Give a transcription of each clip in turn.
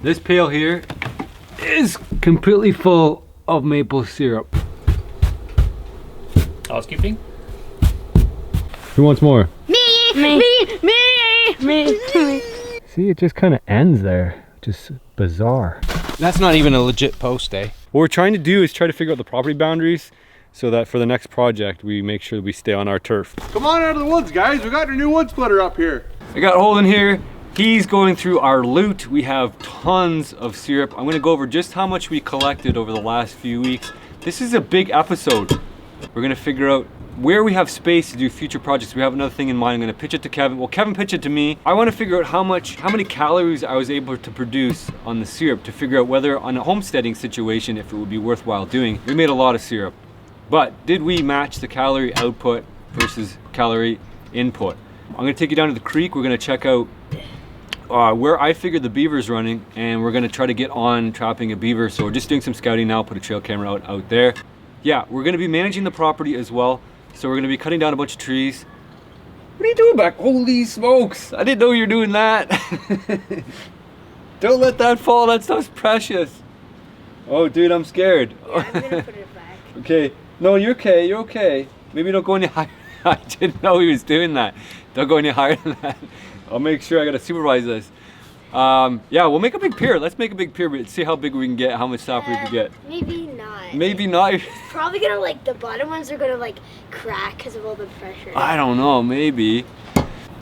This pail here is completely full of maple syrup. Housekeeping? Who wants more? Me. See, it just kind of ends there. Just bizarre. That's not even a legit post, eh? What we're trying to do is try to figure out the property boundaries so that for the next project, we make sure we stay on our turf. Come on out of the woods, guys. We got your new wood splitter up here. I got Holden here. He's going through our loot. We have tons of syrup. I'm gonna go over just how much we collected over the last few weeks. This is a big episode. We're gonna figure out where we have space to do future projects. We have another thing in mind. I'm gonna pitch it to Kevin. Well, Kevin pitched it to me. I wanna figure out how many calories I was able to produce on the syrup to figure out whether on a homesteading situation, if it would be worthwhile doing. We made a lot of syrup, but did we match the calorie output versus calorie input? I'm gonna take you down to the creek. We're gonna check out where I figured the beaver's running, and we're gonna try to get on trapping a beaver. So we're just doing some scouting now, put a trail camera out there. Yeah, we're gonna be managing the property as well. So we're gonna be cutting down a bunch of trees. What are you doing back? Holy smokes, I didn't know you were doing that. Don't let that fall, that stuff's precious. Oh dude, I'm scared. Yeah, I'm gonna put it back. Okay, no, you're okay, you're okay. Maybe don't go any higher. I didn't know he was doing that. Don't go any higher than that. I'll make sure I gotta supervise this. Yeah, we'll make a big pier. Let's make a big pier, but see how big we can get, how much sap we can get. Maybe not. Maybe not. It's probably gonna the bottom ones are gonna crack because of all the pressure. I don't know, maybe.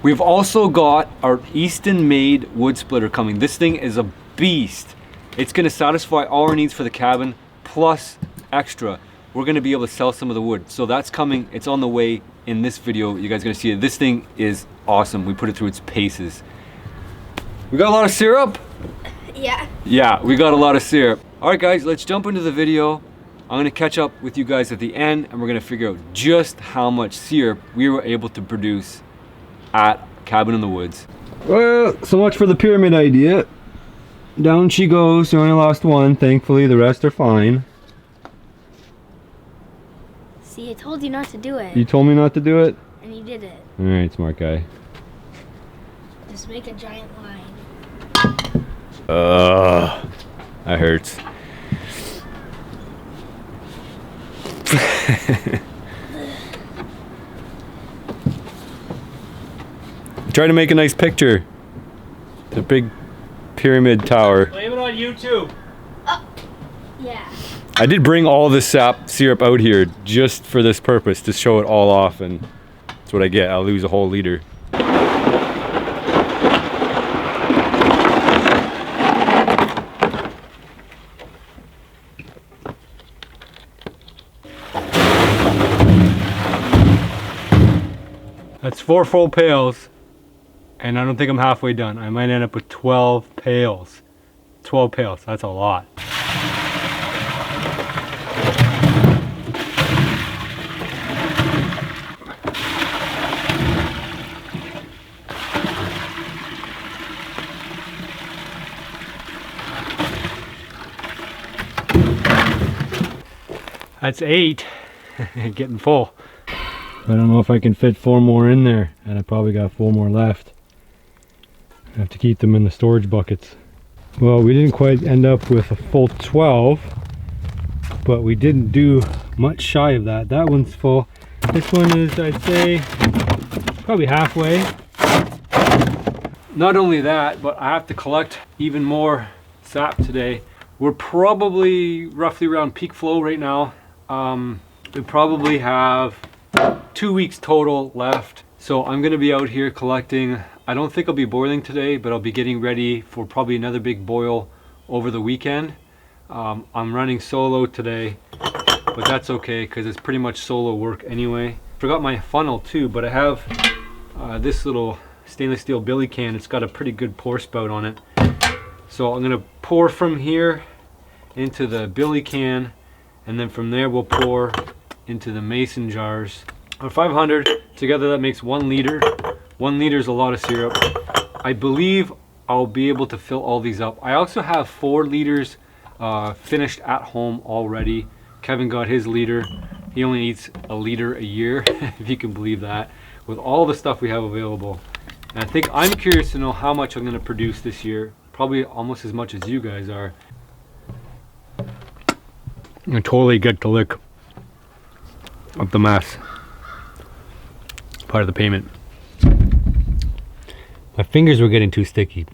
We've also got our Eastonmade Wood splitter coming. This thing is a beast. It's gonna satisfy all our needs for the cabin, plus extra. We're gonna be able to sell some of the wood. So that's coming, it's on the way in this video. You guys are gonna see it. This thing is awesome. We put it through its paces. We got a lot of syrup? Yeah. Yeah, we got a lot of syrup. All right guys, let's jump into the video. I'm gonna catch up with you guys at the end, and we're gonna figure out just how much syrup we were able to produce at Cabin in the Woods. Well, so much for the pyramid idea. Down she goes. You only lost one. Thankfully, the rest are fine. See, I told you not to do it. You told me not to do it? And you did it. All right, smart guy. Just make a giant line. That hurts. Try to make a nice picture. The big pyramid tower. Blame it on YouTube. Yeah. I did bring all this syrup out here just for this purpose, to show it all off, and that's what I get. I'll lose a whole liter. That's 4 full pails, and I don't think I'm halfway done. I might end up with 12 pails. 12 pails, that's a lot. That's 8, getting full. I don't know if I can fit 4 more in there, and I probably got 4 more left. I have to keep them in the storage buckets. Well, we didn't quite end up with a full 12, but we didn't do much shy of that. That one's full. This one is, I'd say, probably halfway. Not only that, but I have to collect even more sap today. We're probably roughly around peak flow right now. We probably have 2 weeks total left. So I'm gonna be out here collecting. I don't think I'll be boiling today, but I'll be getting ready for probably another big boil over the weekend. I'm running solo today, but that's okay because it's pretty much solo work anyway. Forgot my funnel too, but I have this little stainless steel billy can. It's got a pretty good pour spout on it. So I'm gonna pour from here into the billy can, and then from there we'll pour into the mason jars. On 500 together, that makes 1 liter. 1 liter is a lot of syrup. I believe I'll be able to fill all these up. I also have 4 liters finished at home already. Kevin got his liter. He only eats a liter a year, if you can believe that, with all the stuff we have available. And I think I'm curious to know how much I'm gonna produce this year. Probably almost as much as you guys are. I totally get the lick of the mess. Part of the payment. My fingers were getting too sticky.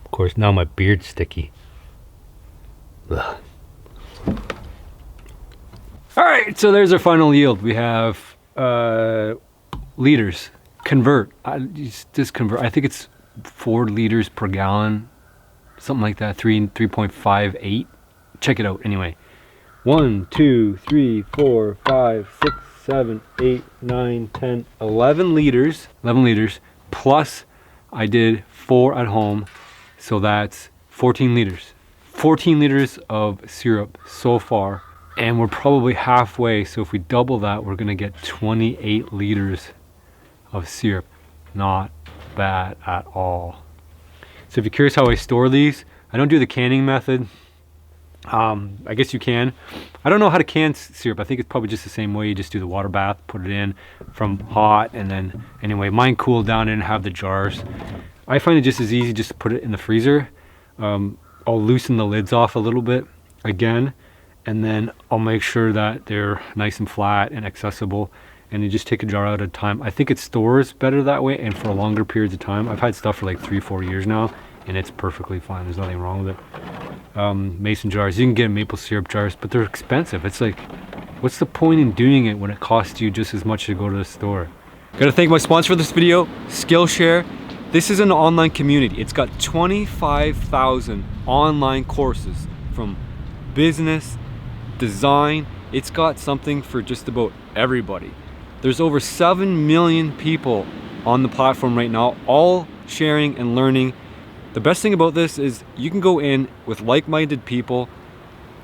Of course, now my beard's sticky. Ugh. All right, so there's our final yield. We have liters. Convert. Just convert. I think it's 4 liters per gallon, something like that. 3.58. Check it out anyway. 1, 2, 3, 4, 5, 6, 7, 8, 9, 10, 11 liters. 11 liters plus I did 4 at home, so that's 14 liters. 14 liters of syrup so far, and we're probably halfway. So if we double that, we're gonna get 28 liters of syrup. Not bad at all. So if you're curious how I store these, I don't do the canning method. I guess you can. I don't know how to can syrup. I think it's probably just the same way. You just do the water bath, put it in from hot, and then anyway, mine cooled down and have the jars. I find it just as easy just to put it in the freezer. I'll loosen the lids off a little bit again, and then I'll make sure that they're nice and flat and accessible, and you just take a jar out at a time. I think it stores better that way and for longer periods of time. I've had stuff for like 3-4 years now, and it's perfectly fine. There's nothing wrong with it. Mason jars, you can get maple syrup jars, but they're expensive. It's like, what's the point in doing it when it costs you just as much to go to the store? Gotta thank my sponsor for this video, Skillshare. This is an online community. It's got 25,000 online courses from business, design. It's got something for just about everybody. There's over 7 million people on the platform right now, all sharing and learning. The best thing about this is you can go in with like-minded people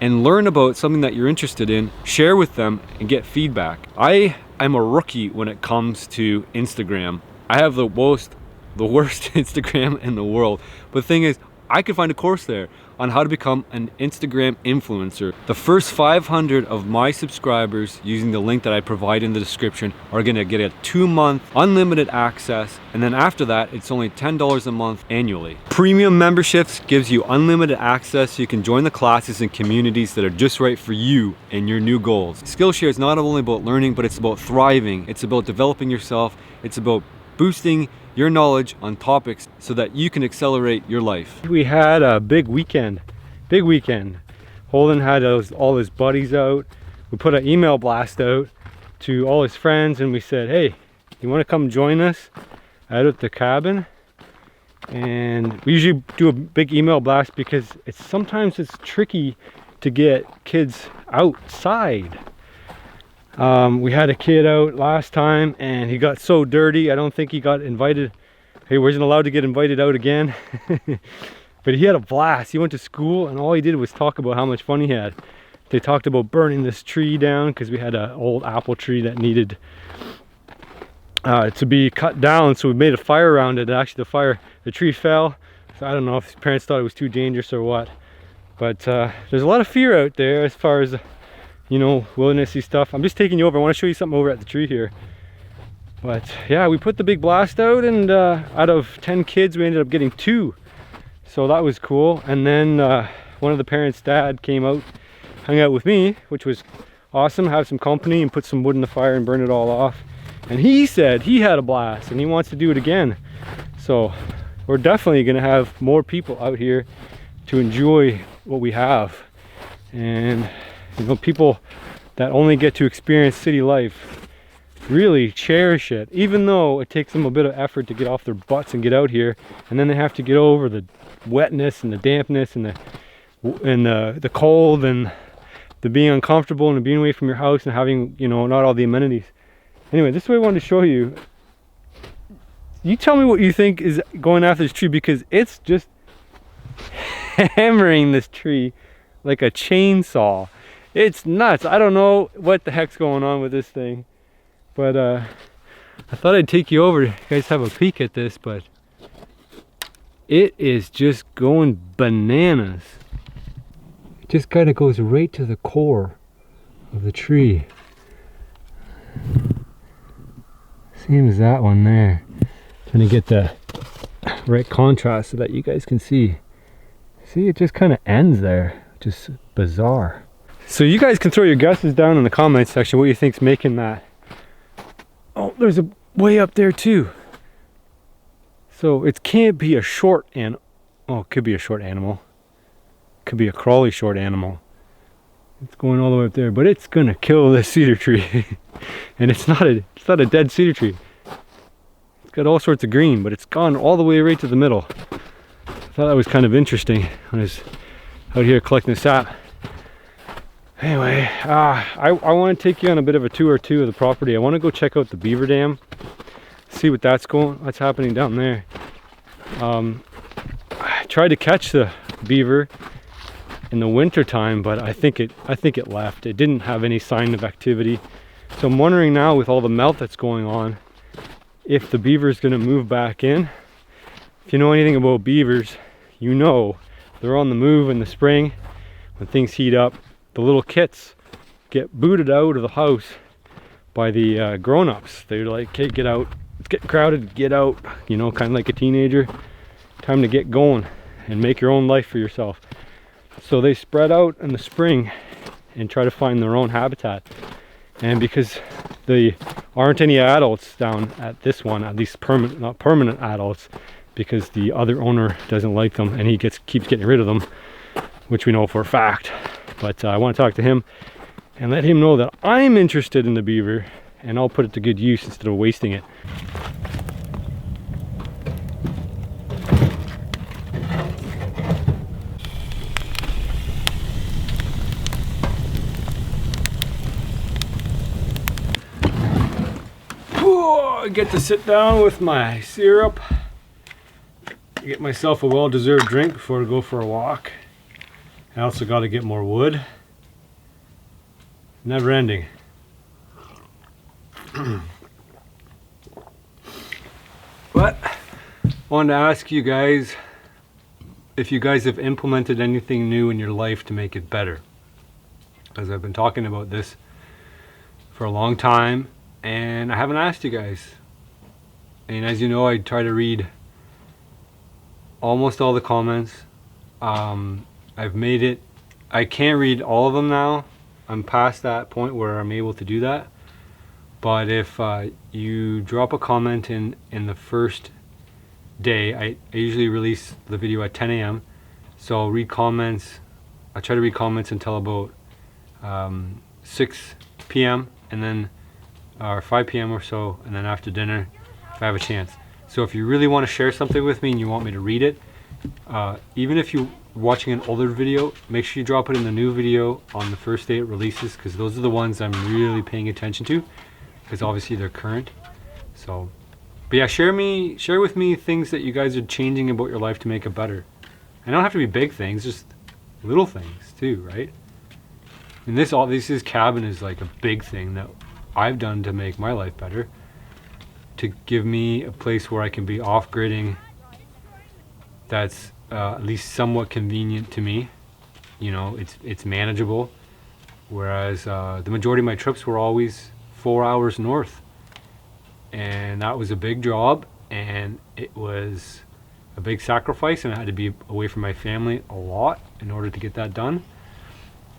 and learn about something that you're interested in, share with them, and get feedback. I am a rookie when it comes to Instagram. I have the worst Instagram in the world. But the thing is, I could find a course there on how to become an Instagram influencer. The first 500 of my subscribers using the link that I provide in the description are gonna get a 2-month unlimited access, and then after that, it's only $10 a month annually. Premium memberships gives you unlimited access so you can join the classes and communities that are just right for you and your new goals. Skillshare is not only about learning, but it's about thriving. It's about developing yourself. It's about boosting your knowledge on topics so that you can accelerate your life. We had a big weekend. Holden had all his buddies out. We put an email blast out to all his friends, and we said, hey, you want to come join us out at the cabin? And we usually do a big email blast because sometimes it's tricky to get kids outside. We had a kid out last time and he got so dirty, I don't think he got invited. He wasn't allowed to get invited out again. But he had a blast. He went to school and all he did was talk about how much fun he had. They talked about burning this tree down because we had an old apple tree that needed to be cut down, so we made a fire around it. Actually the tree fell, so I don't know if his parents thought it was too dangerous or what, but there's a lot of fear out there as far as, you know, wildernessy stuff. I'm just taking you over. I want to show you something over at the tree here. But yeah, we put the big blast out, and out of 10 kids we ended up getting 2, so that was cool. And then one of the parents' dad came out, hung out with me, which was awesome. Have some company and put some wood in the fire and burn it all off. And he said he had a blast and he wants to do it again. So we're definitely going to have more people out here to enjoy what we have. And you know, people that only get to experience city life really cherish it, even though it takes them a bit of effort to get off their butts and get out here, and then they have to get over the wetness and the dampness and the cold and the being uncomfortable and being away from your house and having, you know, not all the amenities. Anyway, this is what I wanted to show you. You tell me what you think is going after this tree, because it's just hammering this tree like a chainsaw. It's nuts. I don't know what the heck's going on with this thing, but I thought I'd take you over. You guys have a peek at this, but it is just going bananas. It just kind of goes right to the core of the tree. Same as that one there. Trying to get the right contrast so that you guys can see. See, it just kind of ends there. Just bizarre. So you guys can throw your guesses down in the comments section what you think's making that. Oh, there's a way up there too. So it can't be a short animal. Oh, it could be a short animal. Could be a crawly short animal. It's going all the way up there, but it's gonna kill this cedar tree. And it's not a dead cedar tree. It's got all sorts of green, but it's gone all the way right to the middle. I thought that was kind of interesting when I was out here collecting the sap. Anyway, I want to take you on a bit of a tour too of the property. I want to go check out the Beaver Dam, see what's happening down there. I tried to catch the beaver in the winter time, but I think it left. It didn't have any sign of activity. So I'm wondering now, with all the melt that's going on, if the beaver is going to move back in. If you know anything about beavers, you know they're on the move in the spring when things heat up. The little kits get booted out of the house by the grown-ups. They're like, okay, get out. It's getting crowded, get out. You know, kind of like a teenager. Time to get going and make your own life for yourself. So they spread out in the spring and try to find their own habitat. And because there aren't any adults down at this one, at least not permanent adults, because the other owner doesn't like them and he keeps getting rid of them, which we know for a fact. But I want to talk to him and let him know that I'm interested in the beaver, and I'll put it to good use instead of wasting it. I get to sit down with my syrup, get myself a well-deserved drink before I go for a walk. I also got to get more wood. Never ending. But I wanted to ask you guys if you guys have implemented anything new in your life to make it better. Because I've been talking about this for a long time and I haven't asked you guys. And as you know, I try to read almost all the comments. I've made it, I can't read all of them now. I'm past that point where I'm able to do that. But if you drop a comment in the first day, I usually release the video at 10 a.m. So I'll read comments. I try to read comments until about 6 p.m. and then or 5 p.m. or so, and then after dinner if I have a chance. So if you really want to share something with me and you want me to read it, even if you're watching an older video, make sure you drop it in the new video on the first day it releases, because those are the ones I'm really paying attention to, because obviously they're current. So, but yeah, share with me things that you guys are changing about your life to make it better. And they don't have to be big things, just little things too, right? And this cabin is like a big thing that I've done to make my life better, to give me a place where I can be off-gridding that's at least somewhat convenient to me. You know, it's manageable, whereas the majority of my trips were always 4 hours north, and that was a big job and it was a big sacrifice, and I had to be away from my family a lot in order to get that done.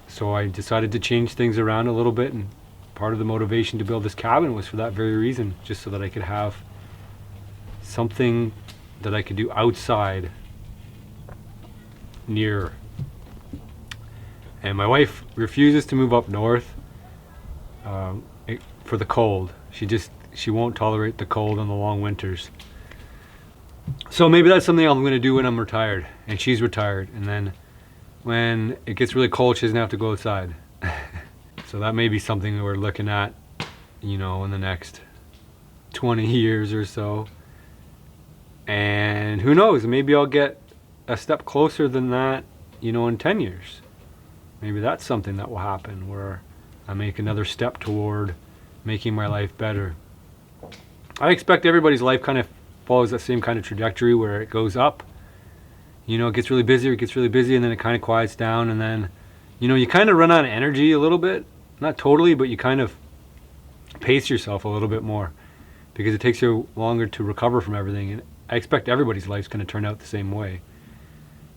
So I decided to change things around a little bit, and part of the motivation to build this cabin was for that very reason, just so that I could have something that I could do outside near. And my wife refuses to move up north for the cold. She won't tolerate the cold and the long winters. So maybe that's something I'm going to do when I'm retired and she's retired, and then when it gets really cold she doesn't have to go outside. So that may be something that we're looking at, you know, in the next 20 years or so. And who knows, maybe I'll get a step closer than that, you know, in 10 years. Maybe that's something that will happen, where I make another step toward making my life better. I expect everybody's life kind of follows that same kind of trajectory, where it goes up. You know, it gets really busy, and then it kind of quiets down, and then, you know, you kind of run out of energy a little bit. Not totally, but you kind of pace yourself a little bit more. because it takes you longer to recover from everything. And I expect everybody's life's going to turn out the same way.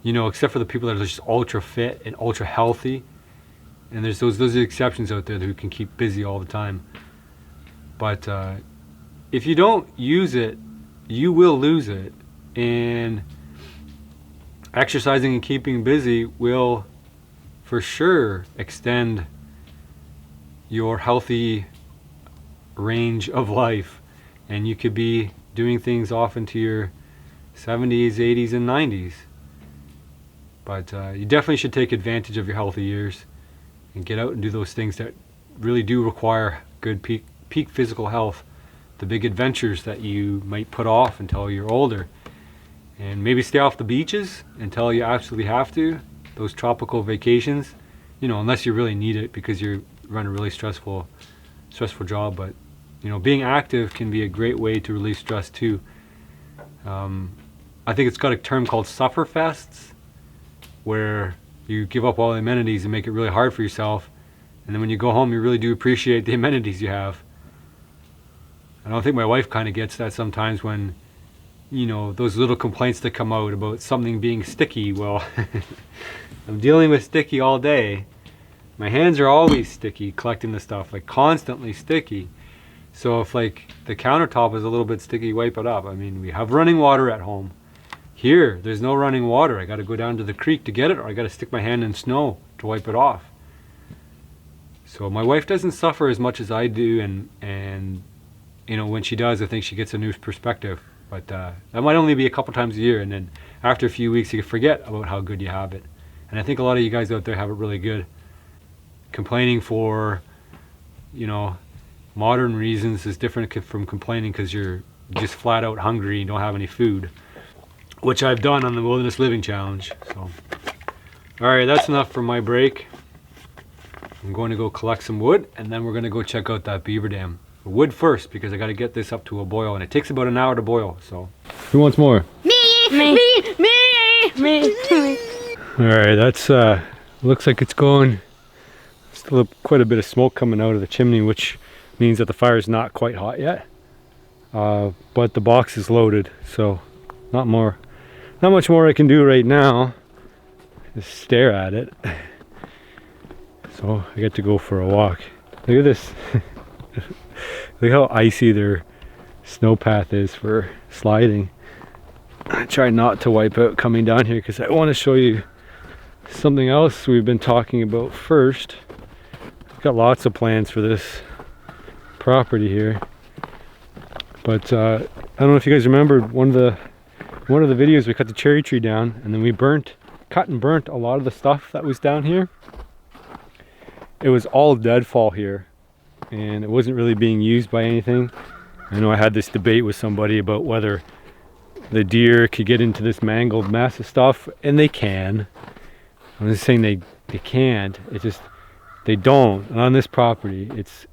You know, except for the people that are just ultra fit and ultra healthy. And there's those exceptions out there who can keep busy all the time. But if you don't use it, you will lose it. And exercising and keeping busy will for sure extend your healthy range of life, and you could be doing things off into your 70s, 80s, and 90s. But you definitely should take advantage of your healthy years and get out and do those things that really do require good peak physical health, the big adventures that you might put off until you're older. And maybe stay off the beaches until you absolutely have to, those tropical vacations, you know, unless you really need it because you run a really stressful job. But you know, being active can be a great way to release stress too. I think it's got a term called sufferfests, where you give up all the amenities and make it really hard for yourself, and then when you go home you really do appreciate the amenities you have. I don't think my wife kind of gets that sometimes when, you know, those little complaints that come out about something being sticky. Well, I'm dealing with sticky all day. My hands are always sticky collecting the stuff, like constantly sticky. So if like the countertop is a little bit sticky, wipe it up. I mean, we have running water at home. Here, there's no running water. I got to go down to the creek to get it, or I got to stick my hand in snow to wipe it off. So my wife doesn't suffer as much as I do, and you know, when she does, I think she gets a new perspective. But that might only be a couple times a year, and then after a few weeks you forget about how good you have it. And I think a lot of you guys out there have it really good. Complaining for, you know, modern reasons is different from complaining because you're just flat out hungry and don't have any food, which I've done on the Wilderness Living Challenge. So, alright, that's enough for my break. I'm going to go collect some wood, and then we're going to go check out that beaver dam. Wood first, because I got to get this up to a boil, and it takes about an hour to boil. So, who wants more? Me. Alright, that's looks like it's going. Still quite a bit of smoke coming out of the chimney, which means that the fire is not quite hot yet. But the box is loaded, so not much more I can do right now. Just stare at it. So I get to go for a walk. Look at this. Look how icy their snow path is for sliding. I try not to wipe out coming down here because I want to show you something else we've been talking about first. I've got lots of plans for this property here, but I don't know if you guys remember one of the videos. We cut the cherry tree down, and then we cut and burnt a lot of the stuff that was down here. It was all deadfall here, and it wasn't really being used by anything. I know I had this debate with somebody about whether the deer could get into this mangled mess of stuff, and they can. I'm just saying they can't. It's just they don't. And on this property,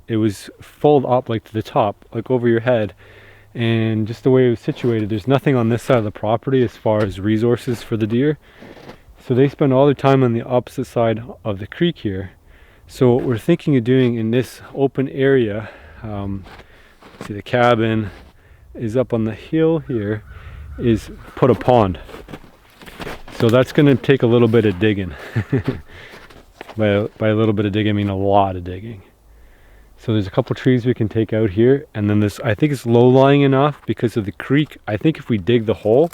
it was full up like to the top, like over your head, and just the way it was situated, there's nothing on this side of the property as far as resources for the deer. So they spend all their time on the opposite side of the creek here. So what we're thinking of doing in this open area, see the cabin is up on the hill here, is put a pond. So that's going to take a little bit of digging. By a little bit of digging, I mean a lot of digging. So there's a couple trees we can take out here, and then this, I think it's low-lying enough because of the creek. I think if we dig the hole,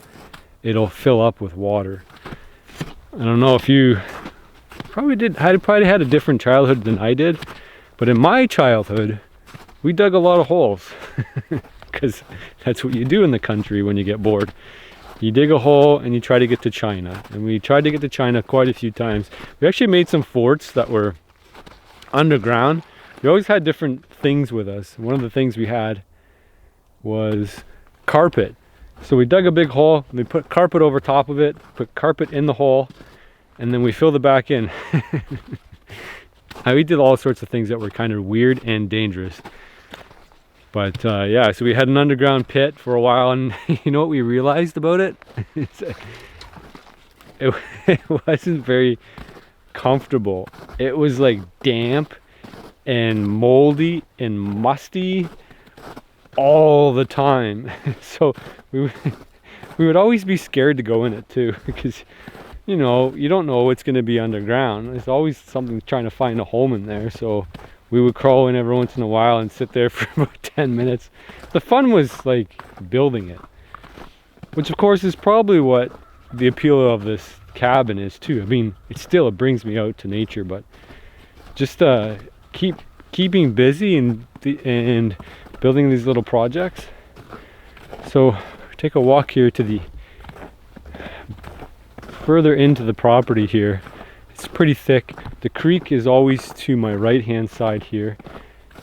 it'll fill up with water. I don't know if you probably had a different childhood than I did, but in my childhood, we dug a lot of holes because that's what you do in the country when you get bored. You dig a hole and you try to get to China, and we tried to get to China quite a few times. We actually made some forts that were underground. We always had different things with us. One of the things we had was carpet. So we dug a big hole, and we put carpet over top of it, put carpet in the hole, and then we filled it back in. We did all sorts of things that were kind of weird and dangerous. But yeah, so we had an underground pit for a while, and you know what we realized about it? It wasn't very comfortable. It was like damp and moldy and musty. all the time. So we would always be scared to go in it too, because you know, you don't know what's going to be underground. There's always something trying to find a home in there. So we would crawl in every once in a while and sit there for about 10 minutes. The fun was like building it, which of course is probably what the appeal of this cabin is too. I mean, it brings me out to nature, but just keeping busy and building these little projects. So take a walk here to the further into the property here. It's pretty thick. The creek is always to my right hand side here,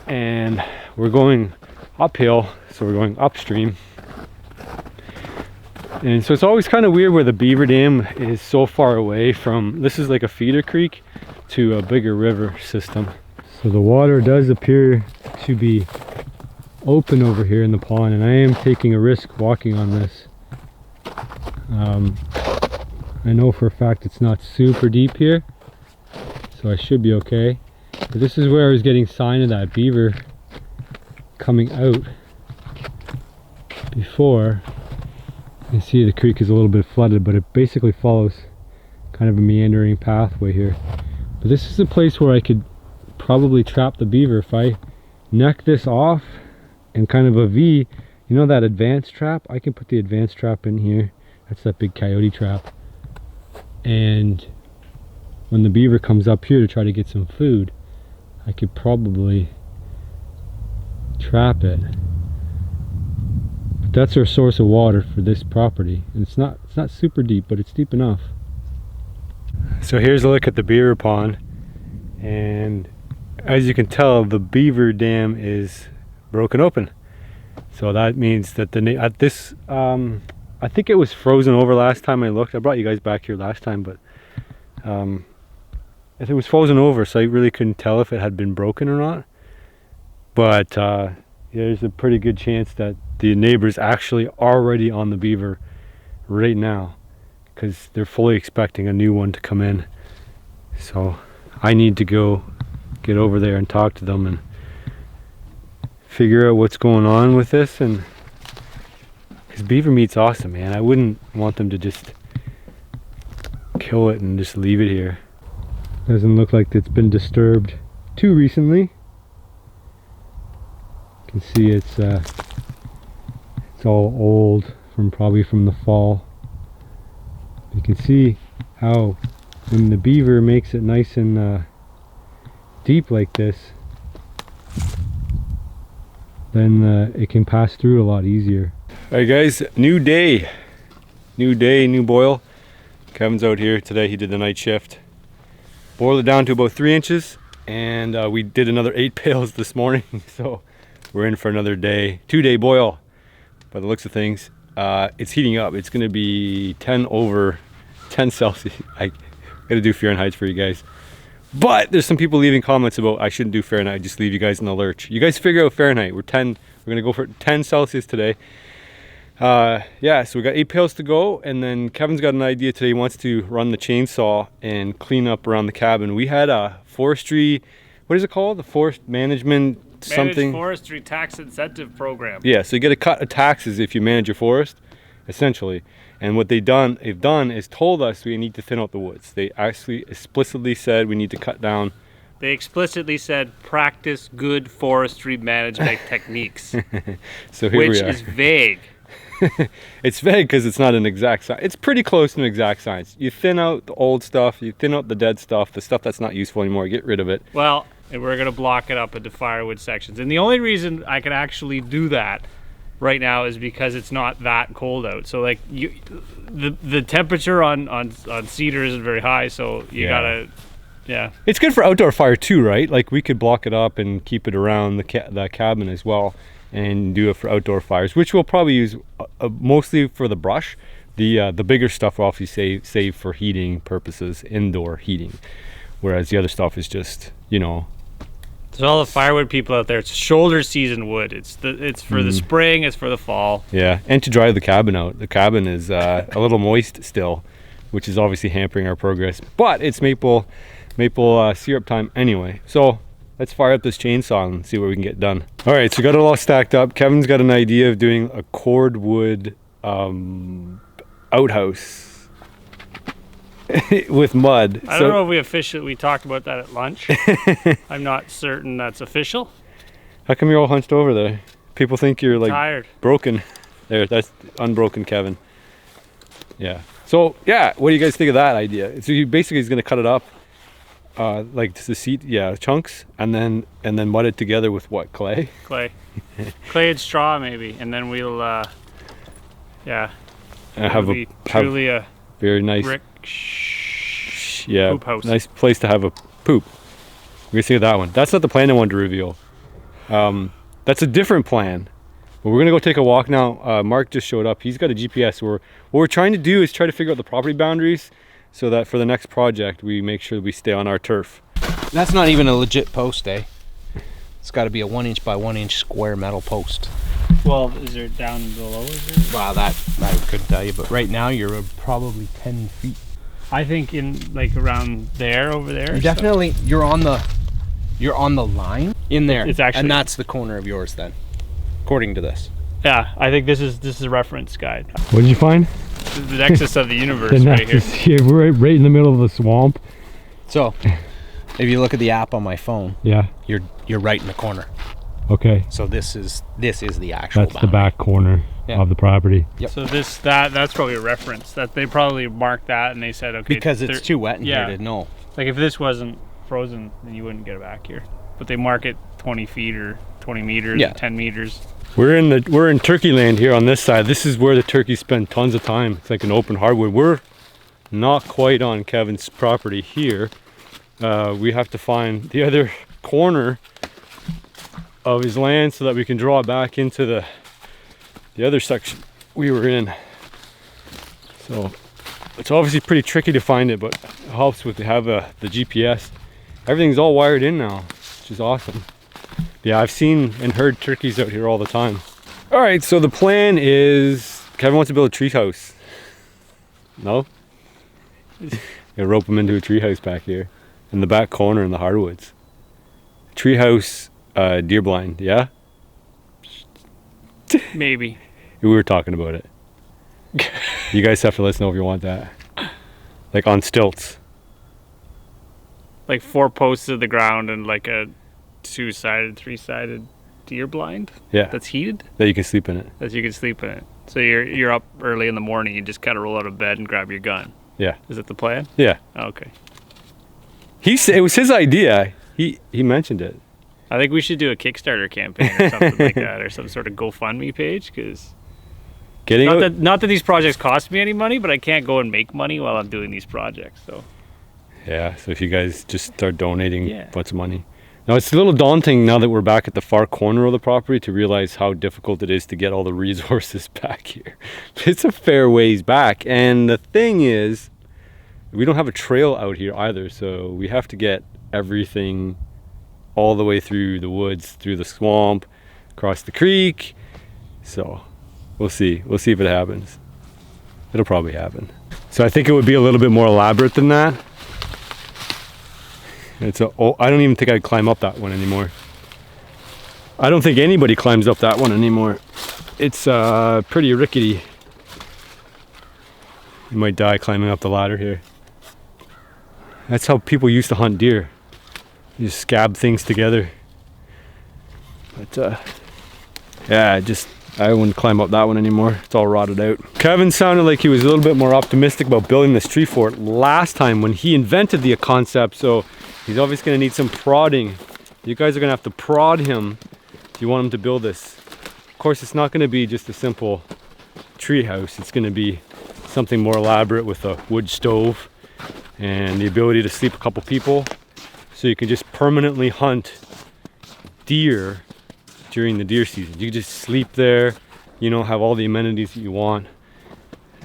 and we're going uphill, so we're going upstream. And so it's always kind of weird where the Beaver Dam is so far away from, this is like a feeder creek to a bigger river system. So the water does appear to be open over here in the pond, and I am taking a risk walking on this. I know for a fact it's not super deep here, so I should be okay. But this is where I was getting sign of that beaver coming out before. You can see the creek is a little bit flooded, but it basically follows kind of a meandering pathway here. But this is a place where I could probably trap the beaver if I neck this off and kind of a V. You know that advanced trap? I can put the advanced trap in here. That's that big coyote trap. And when the beaver comes up here to try to get some food, I could probably trap it. But that's our source of water for this property, and it's not super deep, but it's deep enough. So here's a look at the beaver pond, and as you can tell, the Beaver Dam is broken open. So that means that I think it was frozen over last time I looked. I brought you guys back here last time, but it was frozen over, so I really couldn't tell if it had been broken or not. But yeah, there's a pretty good chance that the neighbor's actually already on the beaver right now, because they're fully expecting a new one to come in. So I need to go get over there and talk to them and figure out what's going on with this. And because beaver meat's awesome, man. I wouldn't want them to just kill it and just leave it here. Doesn't look like it's been disturbed too recently. You can see it's all old probably from the fall. You can see how when the beaver makes it nice and deep like this, then it can pass through a lot easier. Alright guys, new day, new boil. Kevin's out here today. He did the night shift. Boiled it down to about 3 inches, and we did another 8 pails this morning. So we're in for another day, 2-day boil. By the looks of things, it's heating up. It's going to be 10 over 10 Celsius. I gotta do Fahrenheit for you guys. But there's some people leaving comments about I shouldn't do Fahrenheit. Just leave you guys in the lurch. You guys figure out Fahrenheit. We're gonna go for 10 Celsius today. Yeah, so we got 8 pails to go, and then Kevin's got an idea today. He wants to run the chainsaw and clean up around the cabin. We had a forestry, what is it called? The forest management something. Managed forestry tax incentive program. Yeah, so you get a cut of taxes if you manage your forest, essentially. And what they've done is told us we need to thin out the woods. They actually explicitly said we need to cut down. They explicitly said practice good forestry management techniques. So here we are. Which is vague. It's vague because it's not an exact science. It's pretty close to an exact science. You thin out the old stuff, you thin out the dead stuff, the stuff that's not useful anymore, get rid of it. Well, and we're going to block it up into firewood sections. And the only reason I can actually do that right now is because it's not that cold out. So like the temperature on cedar isn't very high, so you gotta, yeah. It's good for outdoor fire too, right? Like we could block it up and keep it around the cabin as well, and do it for outdoor fires, which we'll probably use mostly for the brush. The bigger stuff will obviously save for heating purposes, indoor heating, whereas the other stuff is just, you know. So all the firewood people out there, it's shoulder season wood. It's for the spring, it's for the fall. Yeah, and to dry the cabin out. The cabin is a little moist still, which is obviously hampering our progress. But it's maple syrup time anyway. So let's fire up this chainsaw and see what we can get done. All right, so we got it all stacked up. Kevin's got an idea of doing a cordwood outhouse with mud. I don't know if we talked about that at lunch. I'm not certain that's official. How come you're all hunched over there? People think you're like Tired. broken. There, that's unbroken Kevin. Yeah. So yeah, what do you guys think of that idea? So you basically is gonna cut it up, like the seat, chunks, and then mud it together with what, clay? Clay and straw maybe, and then we'll Have truly a very nice brick poop house. Nice place to have a poop. We're gonna see that one. That's not the plan I wanted to reveal. That's a different plan. But we're gonna go take a walk now. Mark just showed up. He's got a GPS. What we're trying to do is try to figure out the property boundaries so that for the next project we make sure we stay on our turf. That's not even a legit post, eh? It's got to be a 1 inch by 1 inch square metal post. Well, is there down below? Is there? Wow, that I couldn't tell you, but right now you're probably 10 feet. I think in like around there, over there. Definitely, you're on the line in there. It's actually, and that's the corner of yours then, according to this. Yeah, I think this is a reference guide. What did you find? The nexus of the universe right here. Yeah, we're right in the middle of the swamp. So, if you look at the app on my phone, Yeah. you're right in the corner. Okay. So this is the actual That's the boundary. back corner of the property. Yep. So that's probably a reference that they probably marked that and they said, okay, Because it's too wet in here to know. Like if this wasn't frozen, then you wouldn't get it back here. But they mark it 20 feet or 20 meters, 10 meters. We're in turkey land here on this side. This is where the turkeys spend tons of time. It's like an open hardwood. We're not quite on Kevin's property here. We have to find the other corner of his land so that we can draw back into the other section we were in. So it's obviously pretty tricky to find it, but it helps with to have the GPS. Everything's all wired in now, which is awesome. Yeah, I've seen and heard turkeys out here all the time. All right, so the plan is Kevin wants to build a tree house. No? Gonna rope him into a tree house back here in the back corner in the hardwoods. Tree house, deer blind, yeah? Maybe. We were talking about it. You guys have to let us know if you want that. Like on stilts. Like 4 posts to the ground and like a 2-sided, 3-sided deer blind. Yeah. That's heated. That you can sleep in it. That you can sleep in it. So you're up early in the morning. You just kind of roll out of bed and grab your gun. Yeah. Is it the plan? Yeah. Okay. It was his idea. He mentioned it. I think we should do a Kickstarter campaign or something like that, or some sort of GoFundMe page, because not that these projects cost me any money, but I can't go and make money while I'm doing these projects. So yeah, so if you guys just start donating a bunch of money. Now it's a little daunting now that we're back at the far corner of the property to realize how difficult it is to get all the resources back here. It's a fair ways back, and the thing is, we don't have a trail out here either, so we have to get everything all the way through the woods, through the swamp, across the creek. So we'll see if it happens. It'll probably happen. So I think it would be a little bit more elaborate than that. I don't even think I'd climb up that one anymore. I don't think anybody climbs up that one anymore. It's pretty rickety. You might die climbing up the ladder here. That's how people used to hunt deer. You just scab things together. But yeah, I wouldn't climb up that one anymore. It's all rotted out. Kevin sounded like he was a little bit more optimistic about building this tree fort last time when he invented the concept, so he's obviously gonna need some prodding. You guys are gonna have to prod him if you want him to build this. Of course, it's not gonna be just a simple tree house. It's gonna be something more elaborate with a wood stove and the ability to sleep a couple people, so you can just permanently hunt deer during the deer season. You can just sleep there, have all the amenities that you want.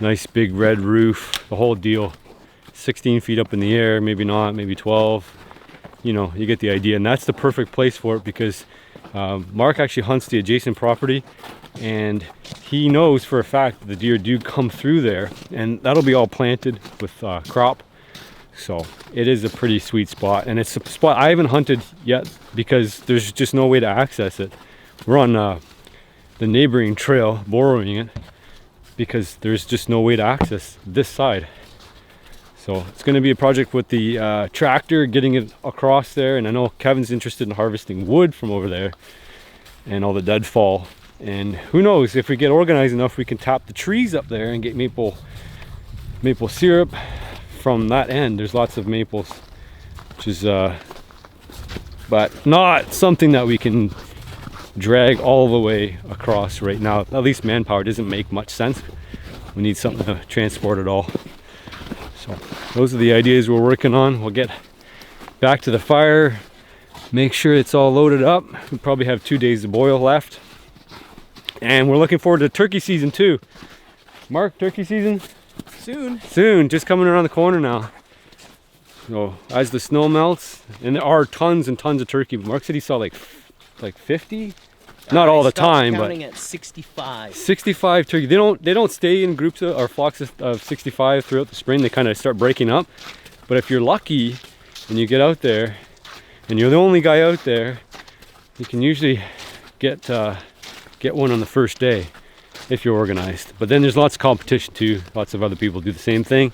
Nice big red roof, the whole deal. 16 feet up in the air, maybe not, maybe 12. You get the idea. And that's the perfect place for it because Mark actually hunts the adjacent property, and he knows for a fact that the deer do come through there, and that'll be all planted with crop. So it is a pretty sweet spot, and it's a spot I haven't hunted yet because there's just no way to access it. We're on the neighboring trail, borrowing it, because there's just no way to access this side. So it's going to be a project with the tractor, getting it across there. And I know Kevin's interested in harvesting wood from over there and all the deadfall. And who knows, if we get organized enough, we can tap the trees up there and get maple syrup from that end. There's lots of maples, which is but not something that we can drag all the way across right now. At least manpower doesn't make much sense. We need something to transport it all. So those are the ideas we're working on. We'll get back to the fire, make sure it's all loaded up. We probably have 2 days of boil left, and we're looking forward to turkey season too. Mark, turkey season soon, just coming around the corner now. So as the snow melts, and there are tons and tons of turkey. Mark said he saw like 50. Not all the time, but at 65. 65 turkey. They don't stay in groups or flocks of 65 throughout the spring. They kind of start breaking up. But if you're lucky and you get out there and you're the only guy out there, you can usually get one on the first day if you're organized. But then there's lots of competition too. Lots of other people do the same thing.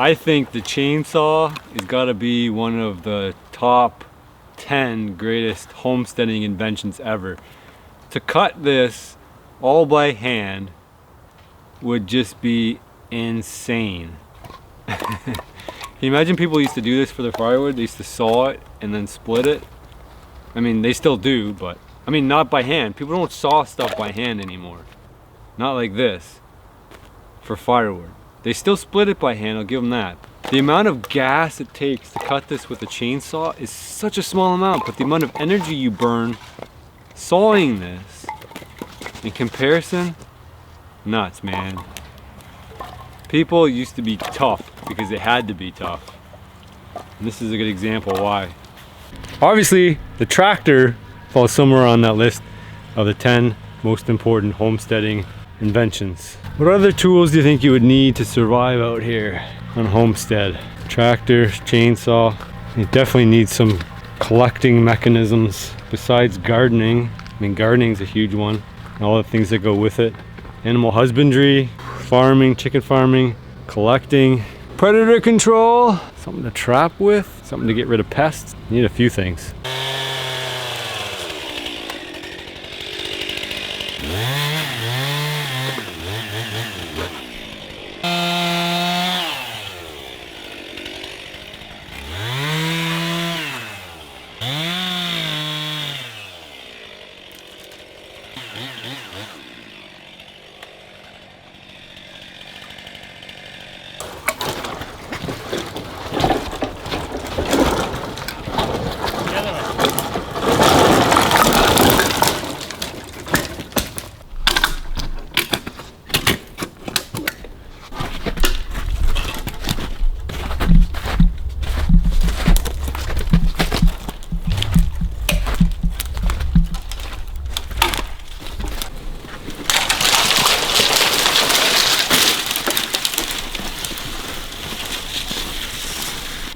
I think the chainsaw has got to be one of the top 10 greatest homesteading inventions ever. To cut this all by hand would just be insane. Can you imagine people used to do this for their firewood? They used to saw it and then split it. I mean, they still do, but I mean, not by hand. People don't saw stuff by hand anymore. Not like this for firewood. They still split it by hand, I'll give them that. The amount of gas it takes to cut this with a chainsaw is such a small amount, but the amount of energy you burn sawing this, in comparison, nuts, man. People used to be tough because they had to be tough. And this is a good example why. Obviously, the tractor falls somewhere on that list of the 10 most important homesteading inventions. What other tools do you think you would need to survive out here on homestead? Tractor, chainsaw. You definitely need some collecting mechanisms besides gardening. I mean, gardening's a huge one. And all the things that go with it. Animal husbandry, farming, chicken farming, collecting, predator control, something to trap with, something to get rid of pests. You need a few things.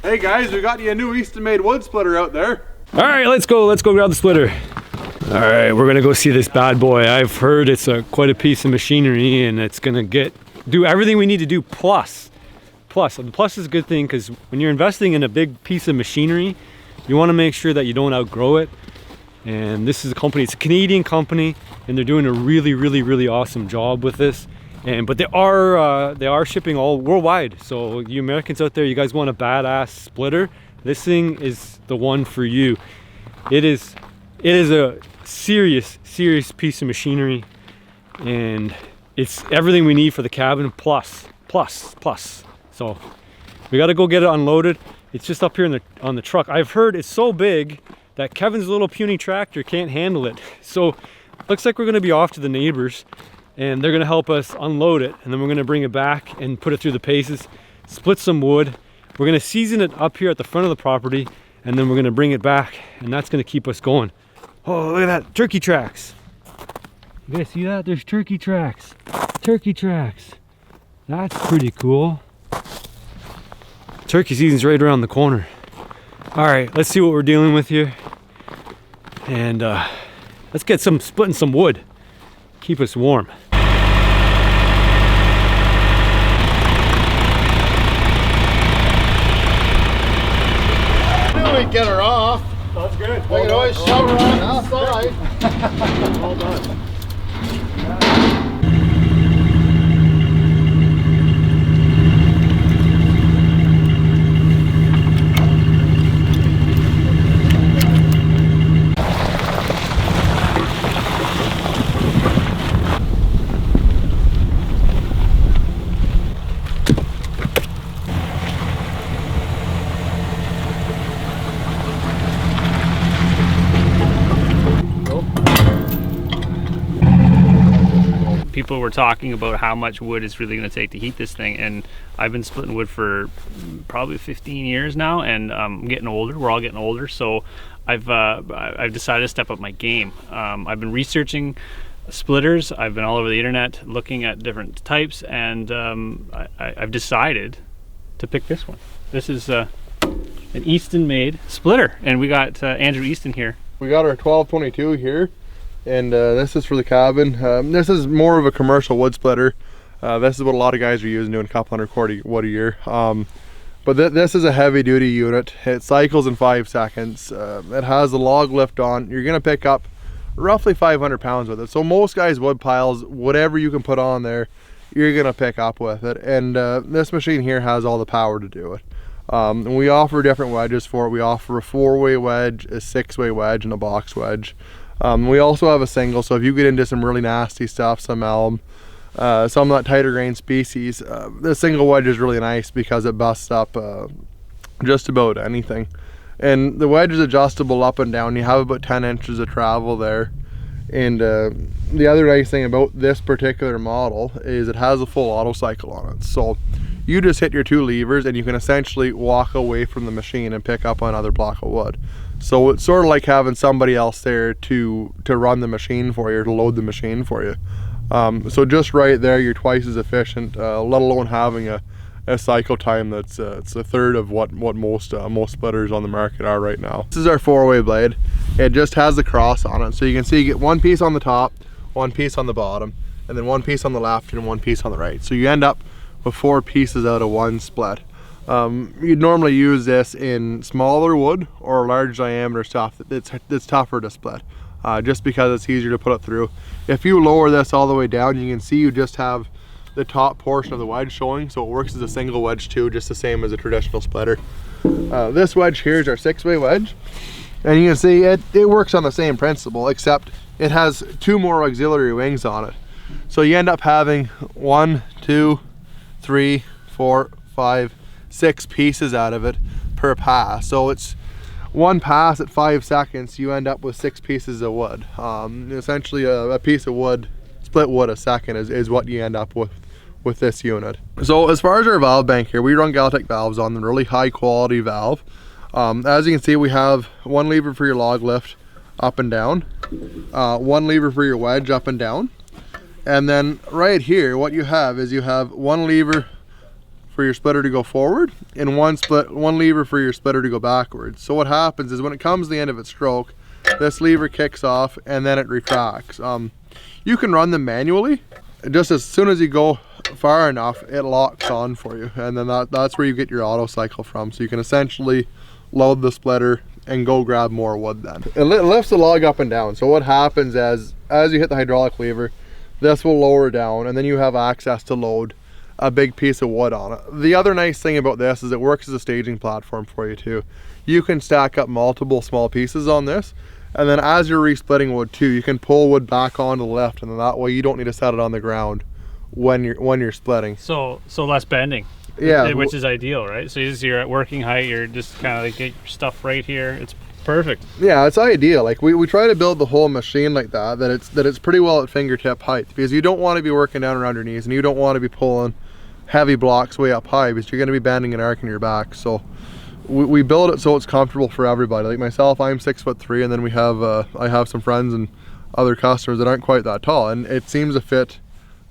Hey guys, we got you a new Eastonmade Wood splitter out there. All right, let's go grab the splitter. All right, we're gonna go see this bad boy. I've heard it's quite a piece of machinery, and it's gonna do everything we need to do plus. The plus is a good thing, because when you're investing in a big piece of machinery, you wanna make sure that you don't outgrow it. And this is a company, it's a Canadian company, and they're doing a really awesome job with this. But they are shipping all worldwide. So you Americans out there, you guys want a badass splitter, this thing is the one for you. It is a serious piece of machinery, and it's everything we need for the cabin plus. So we got to go get it unloaded. It's just up here on the truck. I've heard it's so big that Kevin's little puny tractor can't handle it. So looks like we're gonna be off to the neighbors and they're gonna help us unload it, and then we're gonna bring it back and put it through the paces, split some wood. We're gonna season it up here at the front of the property, and then we're gonna bring it back, and that's gonna keep us going. Oh, look at that, turkey tracks. You guys see that? There's turkey tracks. Turkey tracks. That's pretty cool. Turkey season's right around the corner. All right, let's see what we're dealing with here. And let's get splitting some wood. Keep us warm. We get her off. That's good. We can always shove her on outside. Well done. People were talking about how much wood it's really going to take to heat this thing, and I've been splitting wood for probably 15 years now, and I'm getting older. We're all getting older, so I've decided to step up my game. I've been researching splitters. I've been all over the internet looking at different types, and I've decided to pick this one. This is an Eastonmade splitter, and we got Andrew Easton here. We got our 1222 here. And this is for the cabin. This is more of a commercial wood splitter. This is what a lot of guys are using, doing a couple hundred wood a year. But this is a heavy duty unit. It cycles in 5 seconds. It has a log lift on. You're gonna pick up roughly 500 pounds with it. So most guys' wood piles, whatever you can put on there, you're gonna pick up with it. And this machine here has all the power to do it. And we offer different wedges for it. We offer a 4-way wedge, a 6-way wedge, and a box wedge. We also have a single, so if you get into some really nasty stuff, some elm, some of that tighter grain species, the single wedge is really nice because it busts up just about anything. And the wedge is adjustable up and down. You have about 10 inches of travel there. And the other nice thing about this particular model is it has a full auto cycle on it. So you just hit your 2 levers and you can essentially walk away from the machine and pick up another block of wood. So it's sort of like having somebody else there to run the machine for you, or to load the machine for you. So just right there, you're twice as efficient, let alone having a cycle time that's it's a third of what most splitters on the market are right now. This is our 4-way blade. It just has the cross on it, so you can see you get 1 piece on the top, 1 piece on the bottom, and then 1 piece on the left and 1 piece on the right. So you end up with 4 pieces out of 1 split. You'd normally use this in smaller wood or large diameter stuff that's tougher to split, just because it's easier to put it through. If you lower this all the way down, you can see you just have the top portion of the wedge showing, so it works as a single wedge too, just the same as a traditional splitter. This wedge here is our 6-way wedge, and you can see it works on the same principle, except it has 2 more auxiliary wings on it. So you end up having 1, 2, 3, 4, 5, 6 pieces out of it per pass. So it's 1 pass at 5 seconds, you end up with 6 pieces of wood. Essentially a piece of wood, split wood a second is what you end up with this unit. So as far as our valve bank here, we run Galtech valves on them, really high quality valve. As you can see, we have 1 lever for your log lift up and down, 1 lever for your wedge up and down, and then right here what you have is you have 1 lever for your splitter to go forward and 1 lever for your splitter to go backwards. So what happens is when it comes to the end of its stroke, this lever kicks off and then it retracts. You can run them manually. Just as soon as you go far enough, it locks on for you, and then that's where you get your auto cycle from. So you can essentially load the splitter and go grab more wood then. It lifts the log up and down. So what happens is, as you hit the hydraulic lever, this will lower down, and then you have access to load a big piece of wood on it. The other nice thing about this is it works as a staging platform for you too. You can stack up multiple small pieces on this, and then as you're re-splitting wood too, you can pull wood back onto the lift, and then that way you don't need to set it on the ground when you're splitting. So less bending. Yeah, which is ideal, right? So you're at working height, you're just kind of like get your stuff right here. It's perfect. Yeah, it's ideal. Like we try to build the whole machine like that it's pretty well at fingertip height, because you don't want to be working down around your knees, and you don't want to be pulling heavy blocks way up high, because you're going to be bending and arcing your back. So we build it so it's comfortable for everybody. Like myself, I'm 6'3", and then we have I have some friends and other customers that aren't quite that tall, and it seems to fit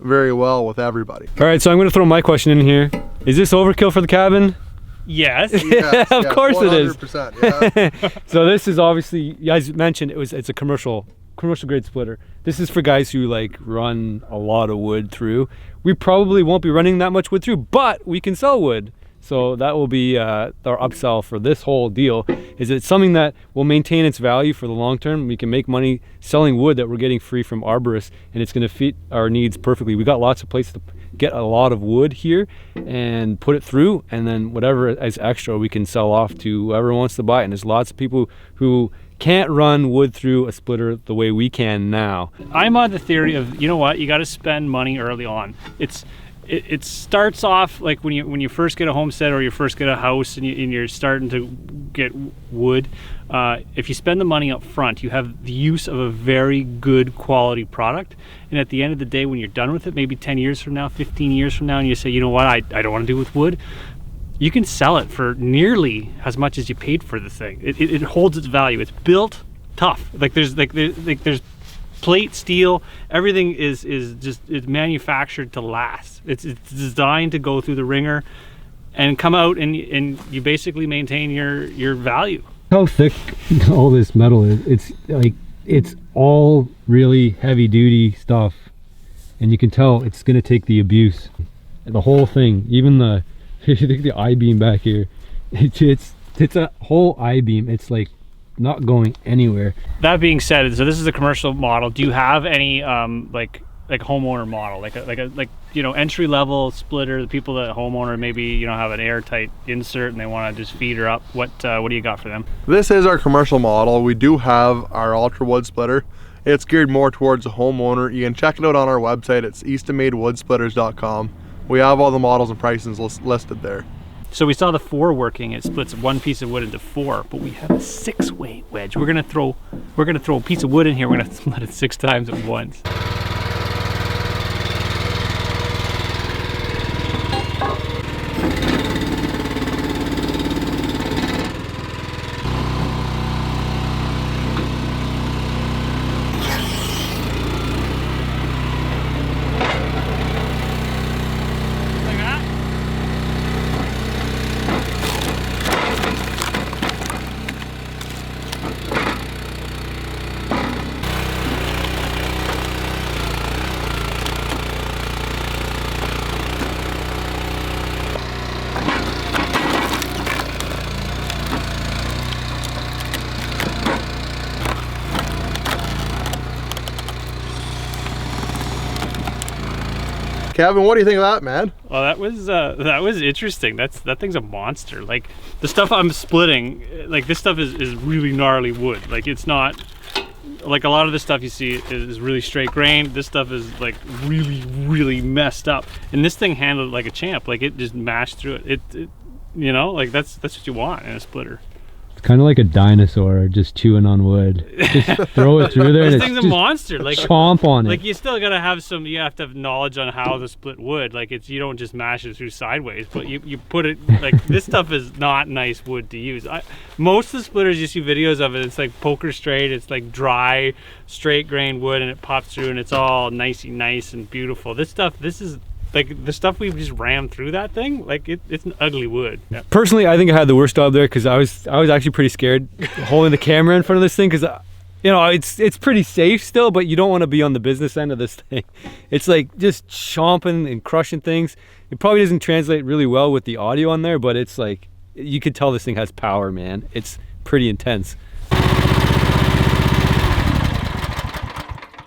very well with everybody. All right, so I'm going to throw my question in here. Is this overkill for the cabin? Yes. Yes, Of course it is. 100%, yeah. So this is obviously, as mentioned, it's a commercial grade splitter. This is for guys who like run a lot of wood through. We probably won't be running that much wood through, but we can sell wood. So that will be our upsell for this whole deal, is it's something that will maintain its value for the long term. We can make money selling wood that we're getting free from arborists, and it's going to fit our needs perfectly. We got lots of places to get a lot of wood here and put it through, and then whatever is extra we can sell off to whoever wants to buy it. And there's lots of people who can't run wood through a splitter the way we can now. I'm on the theory of, you know what, you got to spend money early on. It starts off like when you first get a homestead or you first get a house and you're starting to get wood. If you spend the money up front, you have the use of a very good quality product. And at the end of the day, when you're done with it, maybe 10 years from now, 15 years from now, and you say, you know what, I don't want to do with wood, you can sell it for nearly as much as you paid for the thing. It holds its value. It's built tough. There's plate, steel, everything is manufactured to last. It's designed to go through the ringer and come out, and you basically maintain your value. How thick all this metal is. It's all really heavy duty stuff, and you can tell it's going to take the abuse. The whole thing, even the I-beam back here, it's a whole I-beam. It's like not going anywhere. That being said, so this is a commercial model. Do you have any like homeowner model, like entry level splitter? The people that homeowner maybe have an airtight insert and they want to just feed her up. What do you got for them? This is our commercial model. We do have our ultra wood splitter. It's geared more towards the homeowner. You can check it out on our website. It's eastonmadewoodsplitters.com. We have all the models and prices listed there. So we saw the 4 working. It splits one piece of wood into 4, but we have a 6-weight wedge. We're gonna throw a piece of wood in here. We're gonna split it 6 times at once. Kevin, what do you think of that, man? Well, that was interesting. That thing's a monster. Like the stuff I'm splitting, like this stuff is really gnarly wood. Like it's not like a lot of the stuff you see is really straight grain. This stuff is like really messed up. And this thing handled it like a champ. Like it just mashed through it. It like that's what you want in a splitter. Kind of like a dinosaur just chewing on wood. Just throw it through there. This and thing's a monster. Like chomp on it. Like you still gotta have you have to have knowledge on how to split wood. Like you don't just mash it through sideways, but you put it like this stuff is not nice wood to use. Most of the splitters you see videos of it, it's like poker straight. It's like dry, straight grain wood, and it pops through, and it's all nice and beautiful. This is. Like the stuff we've just rammed through that thing, like it's an ugly wood. Yeah. Personally, I think I had the worst job there because I was actually pretty scared holding the camera in front of this thing because it's pretty safe still, but you don't want to be on the business end of this thing. It's like just chomping and crushing things. It probably doesn't translate really well with the audio on there, but it's like you could tell this thing has power, man. It's pretty intense.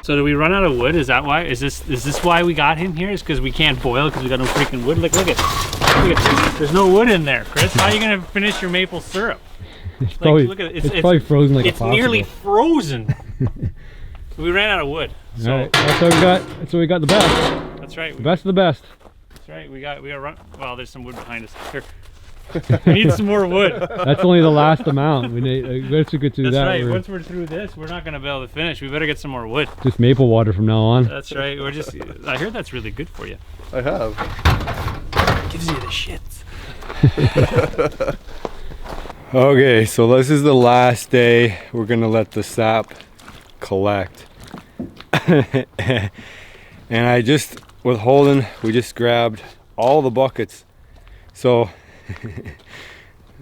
So do we run out of wood? Is that why? Is this why we got him here? Is because we can't boil because we got no freaking wood? Like look at this. There's no wood in there, Chris. How are you gonna finish your maple syrup? It's probably, look at it. it's probably frozen like a popsicle. It's nearly frozen. We ran out of wood. So all right, that's what we got. That's what we got. The best. That's right. The best of the best. That's right. We got run. Well, there's some wood behind us. Here. We need some more wood. That's only the last amount. We need, once we get through That's that, right. we're Once we're through this, we're not going to be able to finish. We better get some more wood. just maple water from now on. That's right. We're just. I heard that's really good for you. I have. Gives you the shits. Okay, so this is the last day. We're gonna let the sap collect. And I just, with Holden, we just grabbed all the buckets. So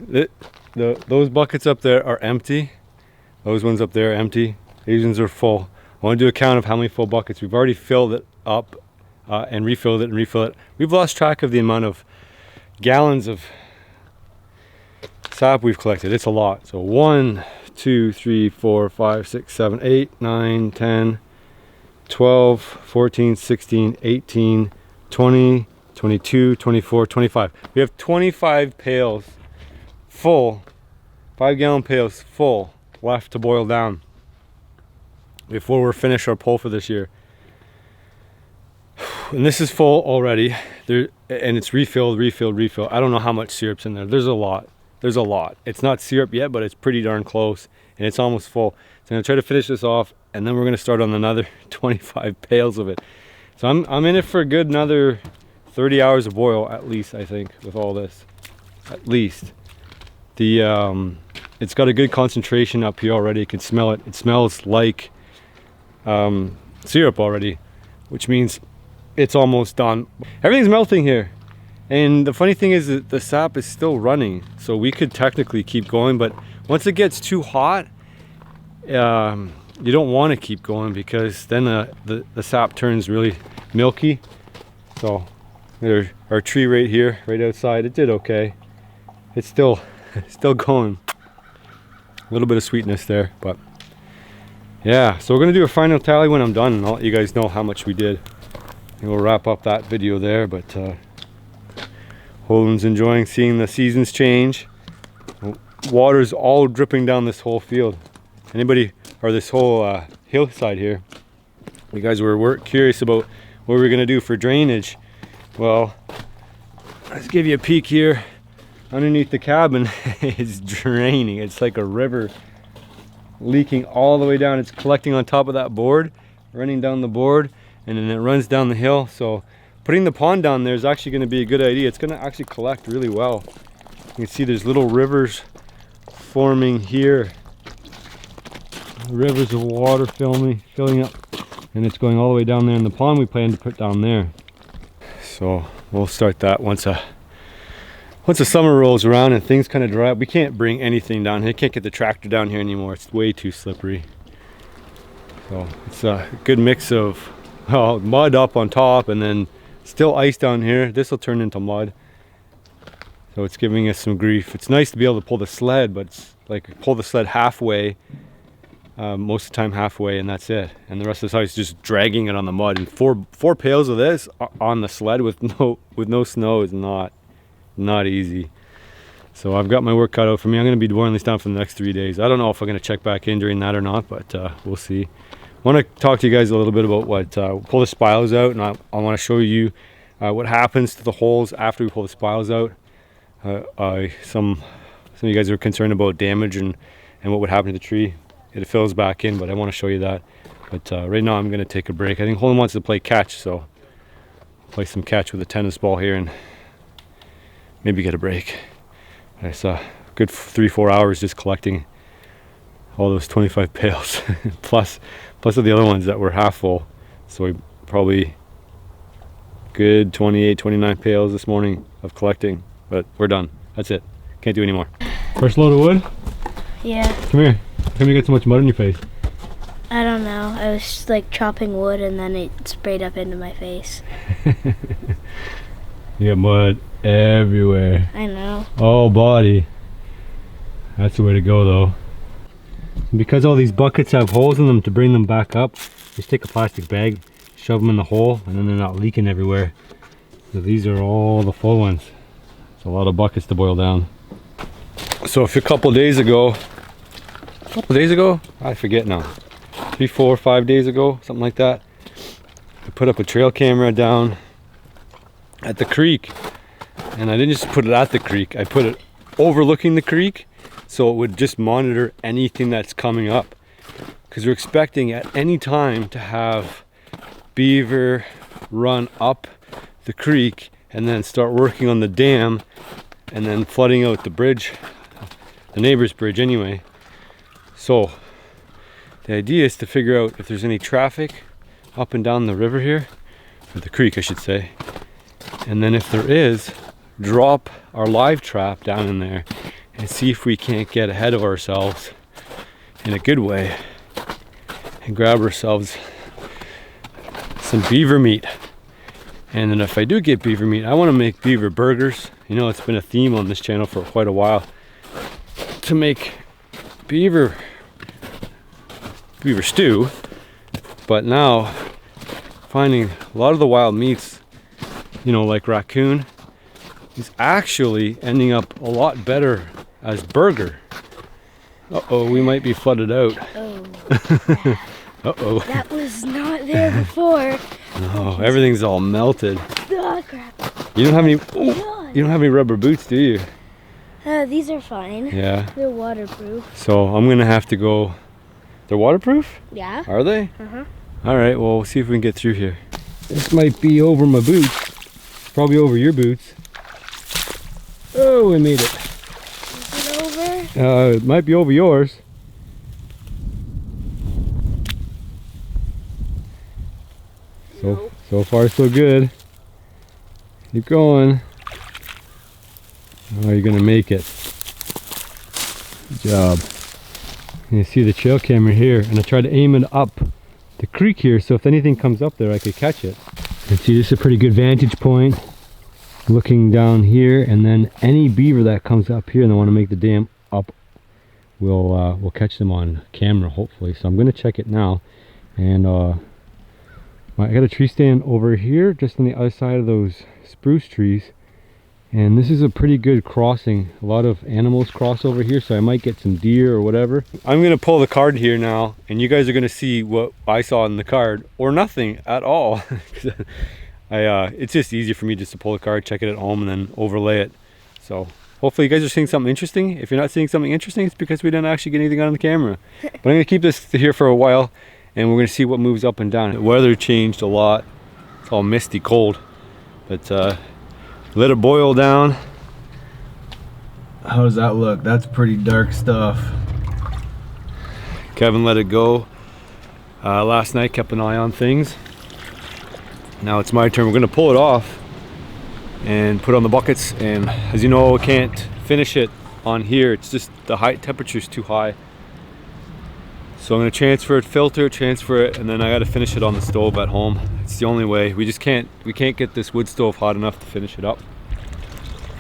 those buckets up there are empty. Those ones up there are empty. These ones are full. I want to do a count of how many full buckets. We've already filled it up and refilled it and refilled it. We've lost track of the amount of gallons of sap we've collected. It's a lot. So 1, 2, 3, 4, 5, 6, 7, 8, 9, 10, 12, 14, 16, 18, 20, 22, 24, 25. We have 25 pails full, 5-gallon pails full left to boil down before we're finished our pull for this year. And this is full already. There, and it's refilled. I don't know how much syrup's in there. There's a lot. It's not syrup yet, but it's pretty darn close, and it's almost full. So I'm gonna try to finish this off, and then we're gonna start on another 25 pails of it. So I'm in it for a good another 30 hours of boil at least, I think, with all this. At least. It's got a good concentration up here already. You can smell it. It smells like syrup already, which means it's almost done. Everything's melting here. And the funny thing is that the sap is still running, so we could technically keep going, but once it gets too hot, you don't want to keep going because then the sap turns really milky. So there's our tree right here, right outside. It did okay. It's still going. A little bit of sweetness there, but yeah. So we're gonna do a final tally when I'm done, and I'll let you guys know how much we did. And we'll wrap up that video there, but Holden's enjoying seeing the seasons change. Water's all dripping down this whole field. Anybody, or this whole hillside here. You guys were curious about what we're gonna do for drainage. Well, let's give you a peek here. Underneath the cabin, it's draining. It's like a river leaking all the way down. It's collecting on top of that board, running down the board, and then it runs down the hill. So putting the pond down there is actually going to be a good idea. It's going to actually collect really well. You can see there's little rivers forming here. Rivers of water filling up, and it's going all the way down there in the pond we plan to put down there. So we'll start that once the summer rolls around and things kind of dry up. We can't bring anything down here. Can't get the tractor down here anymore. It's way too slippery. So it's a good mix of mud up on top and then still ice down here. This will turn into mud. So it's giving us some grief. It's nice to be able to pull the sled, but it's like pull the sled halfway, most of the time halfway, and that's it. And the rest of the time is just dragging it on the mud. And four pails of this on the sled with no snow is not easy. So I've got my work cut out for me. I'm going to be boiling this down for the next 3 days. I don't know if I'm going to check back in during that or not, but we'll see. I want to talk to you guys a little bit about what pull the spiles out, and I want to show you what happens to the holes after we pull the spiles out. Some of you guys are concerned about damage and what would happen to the tree. It fills back in, but I want to show you that. But right now I'm going to take a break. I think Holden wants to play catch, so play some catch with a tennis ball here and maybe get a break. It's a good 3-4 hours just collecting all those 25 pails plus of the other ones that were half full. So we probably good 28, 29 pails this morning of collecting, but we're done. That's it. Can't do any more. First load of wood? Yeah. Come here. How come you get so much mud on your face? I don't know. I was like chopping wood and then it sprayed up into my face. You got mud everywhere. I know. All body. That's the way to go though. And because all these buckets have holes in them, to bring them back up, just take a plastic bag, shove them in the hole, and then they're not leaking everywhere. So these are all the full ones. It's a lot of buckets to boil down. So if a couple days ago, I forget now, 3, 4, 5 days ago, something like that, I put up a trail camera down at the creek And I didn't just put it at the creek, I put it overlooking the creek so it would just monitor anything that's coming up. Because we're expecting at any time to have beaver run up the creek and then start working on the dam and then flooding out the bridge, the neighbor's bridge anyway. So the idea is to figure out if there's any traffic up and down the river here, or the creek I should say, and then if there is, drop our live trap down in there and see if we can't get ahead of ourselves in a good way and grab ourselves some beaver meat. And then if I do get beaver meat, I want to make beaver burgers. You know, it's been a theme on this channel for quite a while to make beaver stew, but now finding a lot of the wild meats, you know, like raccoon, is actually ending up a lot better as burger. Uh-oh, we might be flooded out. Oh. Uh-oh. That was not there before. Oh, everything's all melted. Oh, crap. You don't have any, God. you don't have any rubber boots, do you? These are fine. Yeah. They're waterproof. So I'm gonna have to go. They're waterproof? Yeah. Are they? Uh-huh. All right, well, we'll see if we can get through here. This might be over my boots. Probably over your boots. Oh, we made it. Is it over? It might be over yours. So far so good. Keep going. Oh, you're gonna make it. Good job. You see the trail camera here, and I tried to aim it up the creek here, so if anything comes up there, I could catch it. And see, this is a pretty good vantage point. Looking down here, and then any beaver that comes up here and they want to make the dam up, we'll catch them on camera hopefully. So I'm going to check it now, and I got a tree stand over here, just on the other side of those spruce trees. And this is a pretty good crossing. A lot of animals cross over here, so I might get some deer or whatever. I'm gonna pull the card here now, and you guys are gonna see what I saw in the card, or nothing at all. It's just easier for me just to pull the card, check it at home, and then overlay it. So hopefully you guys are seeing something interesting. If you're not seeing something interesting, it's because we didn't actually get anything on the camera. But I'm gonna keep this here for a while, and we're gonna see what moves up and down. The weather changed a lot. It's all misty cold, but let it boil down. How does that look? That's pretty dark stuff. Kevin let it go last night, kept an eye on things. Now it's my turn. We're gonna pull it off and put it on the buckets, and as you know, I can't finish it on here. It's just the height temperature is too high. So I'm gonna transfer it, filter, transfer it, and then I gotta finish it on the stove at home. It's the only way. We can't get this wood stove hot enough to finish it up.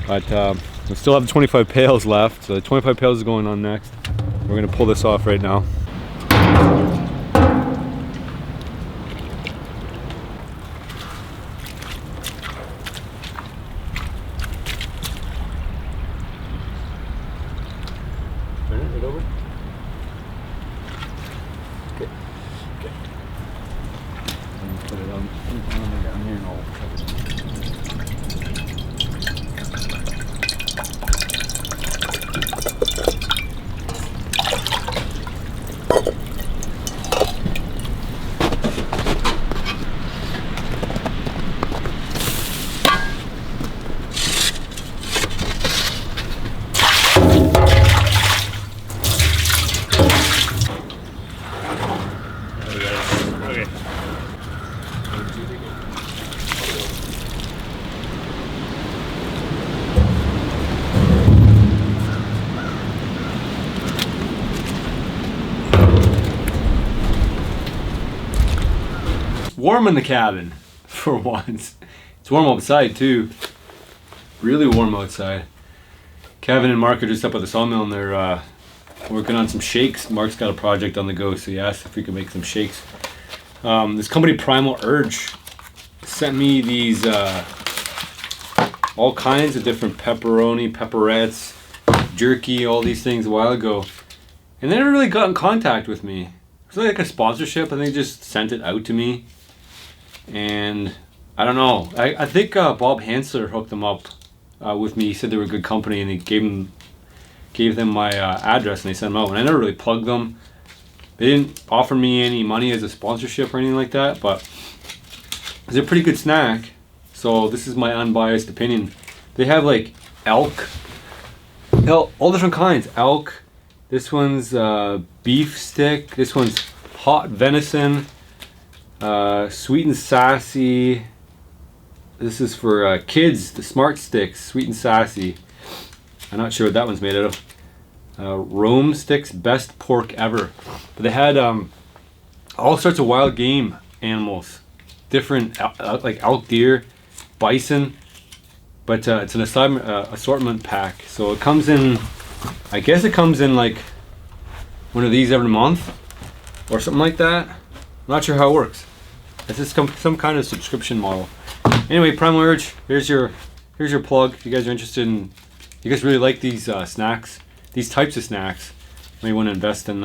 But we still have 25 pails left, so the 25 pails is going on next. We're gonna pull this off right now. Turn it right over. Okay. Put it on down here and all. Okay. Warm in the cabin for once. It's warm outside too. Really warm outside. Kevin and Mark are just up at the sawmill, and they're working on some shakes. Mark's got a project on the go, so he asked if we could make some shakes. This company Primal Urge sent me these all kinds of different pepperoni, pepperettes, jerky, all these things a while ago, and they never really got in contact with me. It was like a sponsorship, and they just sent it out to me. And I don't know. I think Bob Hansler hooked them up with me. He said they were a good company, and he gave them my address, and they sent them out. And I never really plugged them. They didn't offer me any money as a sponsorship or anything like that, but it's a pretty good snack. So this is my unbiased opinion. They have like elk, all different kinds. Elk. This one's beef stick. This one's hot venison. Sweet and sassy. This is for kids. The smart sticks, sweet and sassy. I'm not sure what that one's made out of. Rome sticks, best pork ever. But they had all sorts of wild game animals, different like elk, deer, bison. But it's an assortment pack. So it comes in, I guess it comes in like one of these every month or something like that. I'm not sure how it works. It's just some kind of subscription model. Anyway, Primal Urge, here's your plug. If you guys are interested in, you guys really like these snacks, these types of snacks, you may want to invest in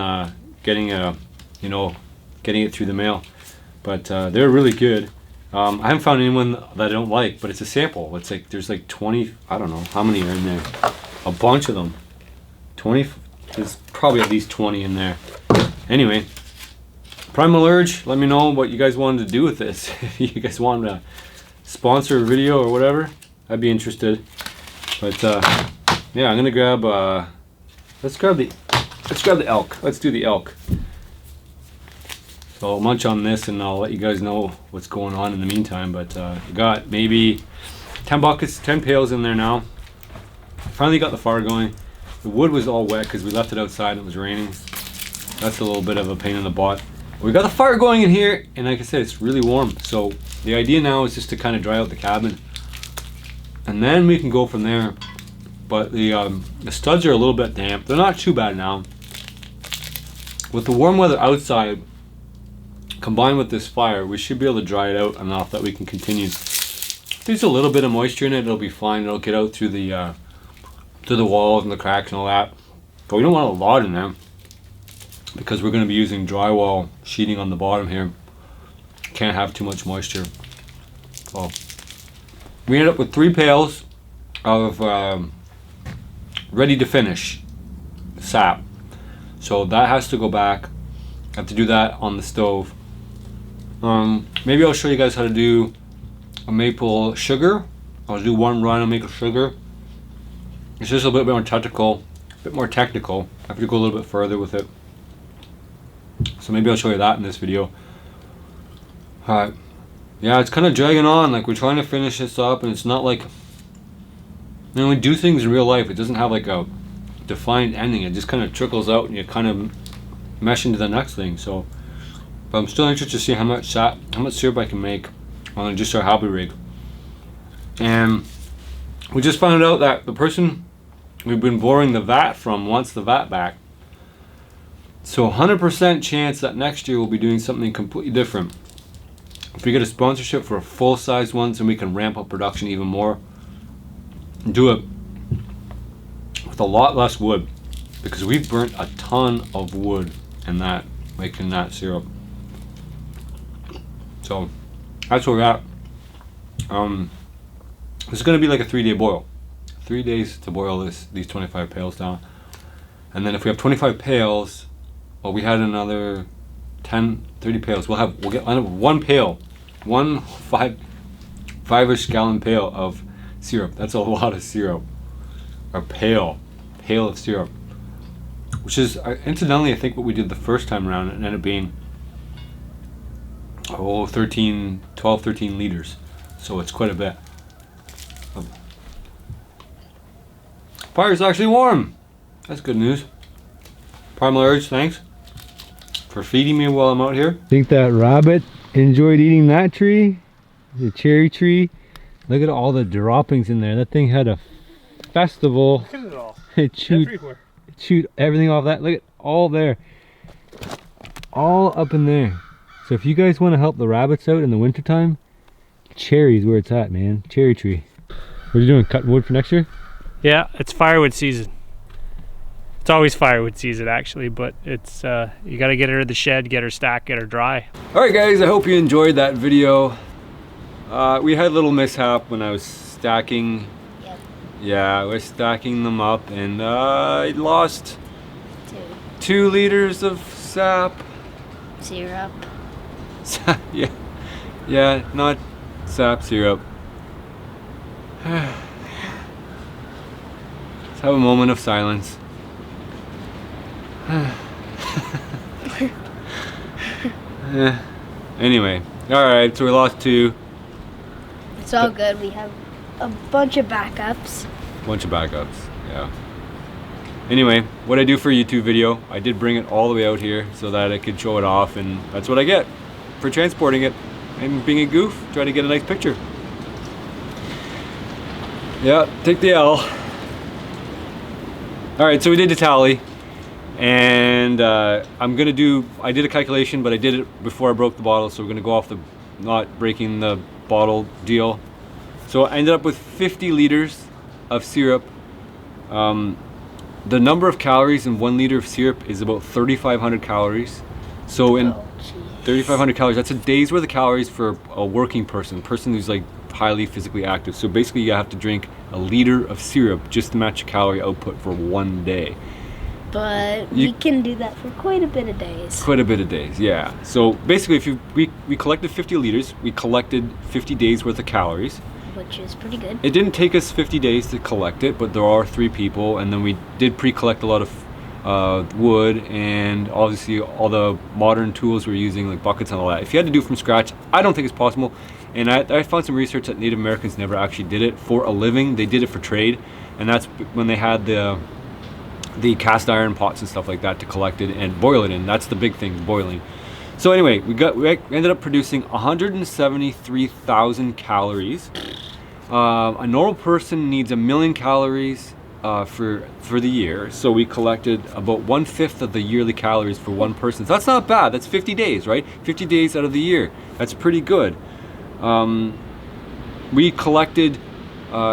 getting it through the mail. But they're really good. I haven't found anyone that I don't like, but it's a sample. It's like there's like 20, I don't know how many are in there. A bunch of them. 20, there's probably at least 20 in there. Anyway, Primal Urge, let me know what you guys wanted to do with this. If you guys wanted to sponsor a video or whatever, I'd be interested. But yeah, I'm gonna grab let's grab the elk. Let's do the elk. So I'll munch on this and I'll let you guys know what's going on in the meantime. But we got maybe 10 buckets, 10 pails in there now. Finally got the fire going. The wood was all wet because we left it outside and it was raining. That's a little bit of a pain in the butt. We got the fire going in here, and like I said, it's really warm. So the idea now is just to kind of dry out the cabin, and then we can go from there. But the studs are a little bit damp. They're not too bad now. With the warm weather outside, combined with this fire, we should be able to dry it out enough that we can continue. If there's a little bit of moisture in it, it'll be fine. It'll get out through the walls and the cracks and all that. But we don't want a lot in there, because we're going to be using drywall sheeting on the bottom here. Can't have too much moisture. So we ended up with 3 pails of ready to finish sap. So that has to go back. I have to do that on the stove. Maybe I'll show you guys how to do a maple sugar. I'll do one run of maple sugar. It's just a bit more technical. I have to go a little bit further with it. So maybe I'll show you that in this video. Alright. Yeah, it's kind of dragging on. Like, we're trying to finish this up, and it's not like, when we do things in real life, it doesn't have like a defined ending. It just kind of trickles out and you kind of mesh into the next thing. So, but I'm still interested to see how much syrup I can make on just our hobby rig. And we just found out that the person we've been borrowing the vat from wants the vat back. So 100% chance that next year we'll be doing something completely different. If we get a sponsorship for a full-size one, so we can ramp up production even more, do it with a lot less wood, because we've burnt a ton of wood in that, making that syrup. So that's where we're at. This is going to be like a 3-day boil. 3 days to boil these 25 pails down. And then if we have 25 pails, well, we had another 10, 30 pails. We'll get one pail, one 5-ish gallon pail of syrup. That's a lot of syrup. A pail of syrup, which is incidentally, I think what we did the first time around, it ended up being 12, 13 liters. So it's quite a bit. Fire's actually warm. That's good news. Primal Urge, thanks for feeding me while I'm out here. Think that rabbit enjoyed eating that tree, the cherry tree. Look at all the droppings in there. That thing had a festival. Look at it all. It chewed everything off that. Look at all there, all up in there. So if you guys want to help the rabbits out in the wintertime, cherry's where it's at, man. Cherry tree. What are you doing, cutting wood for next year? Yeah, it's firewood season. It's always firewood season, actually, but it's you got to get her to the shed, get her stacked, get her dry. All right, guys, I hope you enjoyed that video. We had a little mishap when I was stacking Yeah, we're stacking them up, and I lost 2. 2 liters of sap. Syrup. Yeah, yeah, not sap syrup. Let's have a moment of silence. Anyway, all right, so we lost 2. It's all good. We have a bunch of backups. Bunch of backups, yeah. Anyway, what I do for a YouTube video, I did bring it all the way out here so that I could show it off, and that's what I get for transporting it and being a goof, trying to get a nice picture. Yeah, take the L. All right, so we did the tally, and I did a calculation, but I did it before I broke the bottle, so we're gonna go off the not breaking the bottle deal. So I ended up with 50 liters of syrup. The number of calories in 1 liter of syrup is about 3,500 calories. So in 3,500 calories, that's a day's worth of calories for a working person who's like highly physically active. So basically you have to drink a liter of syrup just to match your calorie output for 1 day. But we can do that for quite a bit of days. Quite a bit of days, yeah. So basically if we collected 50 liters, we collected 50 days worth of calories. Which is pretty good. It didn't take us 50 days to collect it, but there are 3 people, and then we did pre-collect a lot of wood, and obviously all the modern tools we're using, like buckets and all that. If you had to do it from scratch, I don't think it's possible. And I found some research that Native Americans never actually did it for a living. They did it for trade, and that's when they had the cast iron pots and stuff like that to collect it and boil it in. That's the big thing, boiling. So anyway, we ended up producing 173,000 calories. A normal person needs 1,000,000 calories for the year. So we collected about 1/5 of the yearly calories for one person. So that's not bad. That's 50 days, right? 50 days out of the year. That's pretty good. We collected,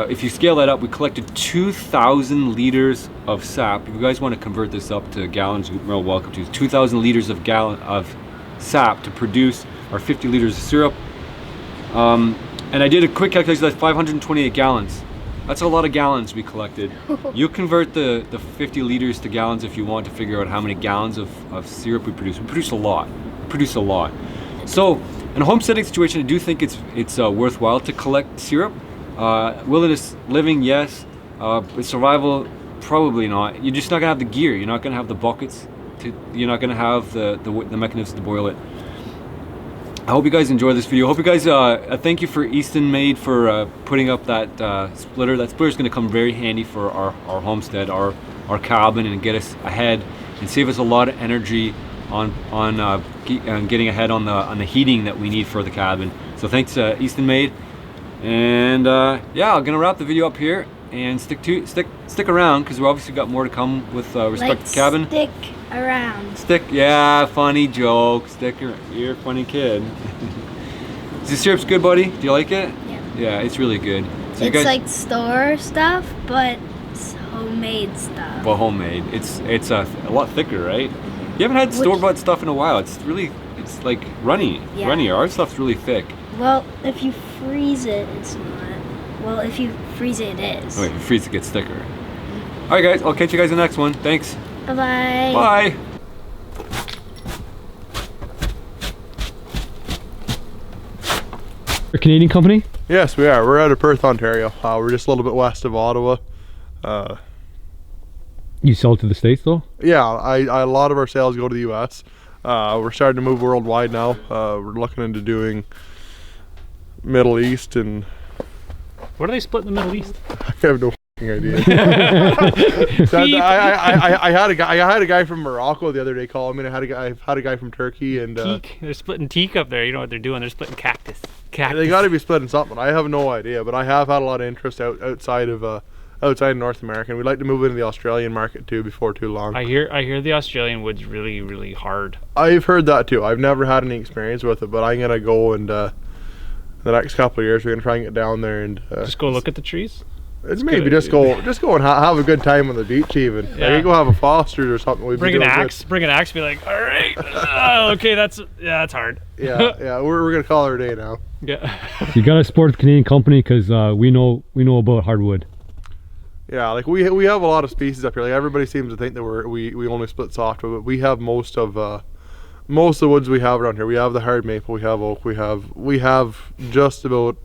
if you scale that up, we collected 2,000 liters of sap. If you guys want to convert this up to gallons, you're welcome to. 2,000 liters of sap to produce our 50 liters of syrup. And I did a quick calculation, that's 528 gallons. That's a lot of gallons we collected. You convert the 50 liters to gallons if you want to figure out how many gallons of syrup we produce. We produce a lot. So in a homesteading situation, I do think it's worthwhile to collect syrup. Wilderness living, yes. Survival, probably not. You're just not gonna have the gear. You're not gonna have the buckets. You're not gonna have the mechanism to boil it. I hope you guys enjoy this video. I hope you guys, thank you for Eastonmade for putting up that splitter. That splitter is going to come very handy for our homestead, our cabin, and get us ahead and save us a lot of energy on getting ahead on the heating that we need for the cabin. So thanks Eastonmade, and yeah, I'm gonna wrap the video up here and stick around because we obviously got more to come with respect to cabin. Stick around. Yeah, funny joke. You're a funny kid. This syrup's good, buddy. Do you like it? Yeah. Yeah, it's really good. So It's like store stuff, but it's homemade stuff. Well, homemade. It's a lot thicker, right? You haven't had store-bought stuff in a while. It's like runny. Yeah. Runny. Our stuff's really thick. Well, if you freeze it, it's not. Well, if you freeze it, it is. Oh, wait, if you freeze it, gets thicker. All right, guys. I'll catch you guys in the next one. Thanks. Bye-bye. Bye. A Canadian company? Yes, we are. We're out of Perth, Ontario. We're just a little bit west of Ottawa. You sell to the States though? Yeah, a lot of our sales go to the U.S. We're starting to move worldwide now. We're looking into doing Middle East, and What do they split in the Middle East? I have no f***ing idea. So I had a guy from Morocco the other day call me, and I had a guy from Turkey, and Teak. They're splitting teak up there. You know what they're doing? They're splitting cactus. they got to be splitting something. I have no idea, but I have had a lot of interest outside of North America, and we'd like to move into the Australian market too before too long. I hear the Australian wood's really, really hard. I've heard that too. I've never had any experience with it, but I'm gonna go, and the next couple of years we're gonna try and get down there and just go look at the trees. It's maybe just go and have a good time on the beach even. Yeah. Like, go have a Foster's or something. We'd Bring be an doing axe. good. Bring an axe. Be like, all right, okay, that's hard. Yeah, we're gonna call it a day now. Yeah. You gotta support the Canadian company because we know about hardwood. Yeah, like we have a lot of species up here. Like everybody seems to think that we only split softwood, but we have most of the woods we have around here. We have the hard maple, we have oak, we have just about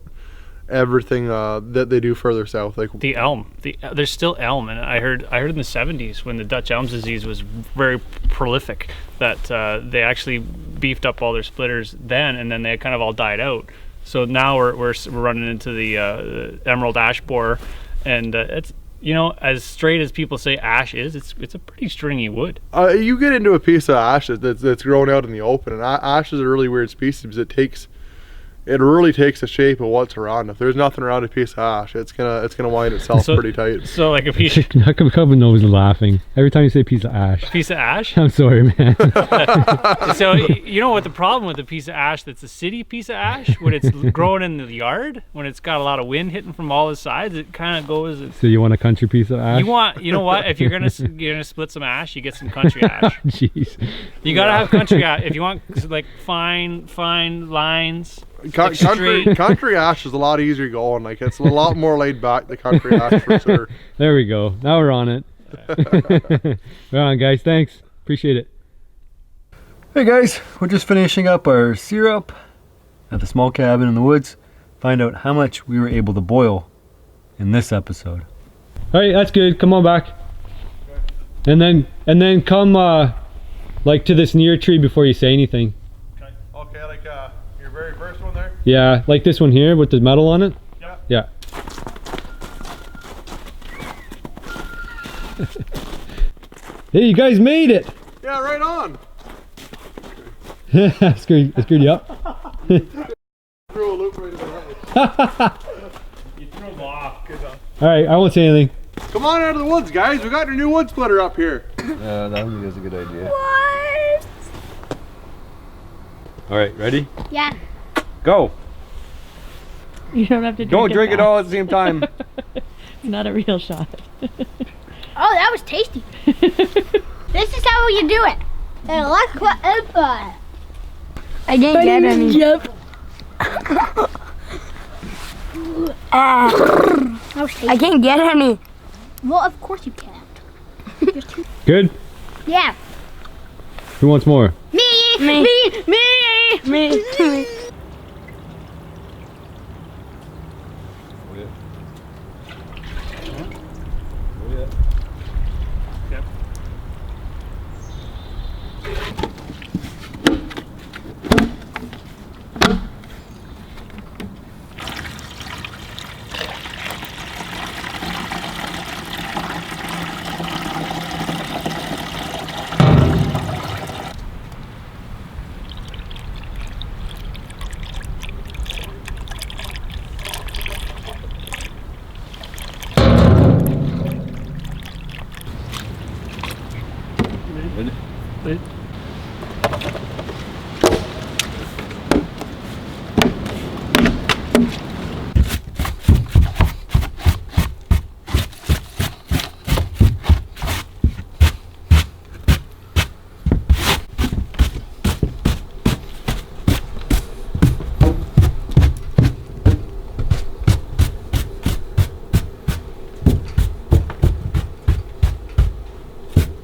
everything that they do further south. Like The elm, there's still elm, and I heard in the 70s when the Dutch elm disease was very prolific that they actually beefed up all their splitters then, and then they kind of all died out. So now we're running into the emerald ash borer, and it's, you know, as straight as people say ash is, it's a pretty stringy wood. you get into a piece of ash that's grown out in the open, and ash is a really weird species. It really takes the shape of what's around. If there's nothing around a piece of ash, it's gonna wind itself pretty tight. So like a piece How come Covenant is laughing every time you say piece of ash? of ash. I'm sorry, man. So you know what the problem with a piece of ash that's a city piece of ash, when it's growing in the yard, when it's got a lot of wind hitting from all the sides, it kind of goes. So you want a country piece of ash? You know what? If you're gonna split some ash, you get some country ash. Jeez. You gotta have country ash if you want, like fine lines. Country ash is a lot easier going. Like it's a lot more laid back, the country ash for sure. There we go. Now we're on it. Right on, guys. Thanks. Appreciate it. Hey guys, we're just finishing up our syrup at the small cabin in the woods. Find out how much we were able to boil in this episode. All right, that's good. Come on back. And then come like to this near tree before you say anything. Okay, like your very first one there. Yeah, like this one here with the metal on it. Yeah. Yeah. Hey, you guys made it! Yeah, right on. I screwed you up. Throw a loop right into that. You threw them off. Alright, I won't say anything. Come on out of the woods, guys. We got your new wood splitter up here. Yeah, that is a good idea. What? Alright, ready? Yeah. Go! You don't have to drink Don't it drink it back. all at the same time. It's not a real shot. Oh, that was tasty. This is how you do it. And look what it was. I didn't get any. Yep. I can't get any. Well, of course you can't. Good? Yeah. Who wants more? Me.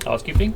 Housekeeping?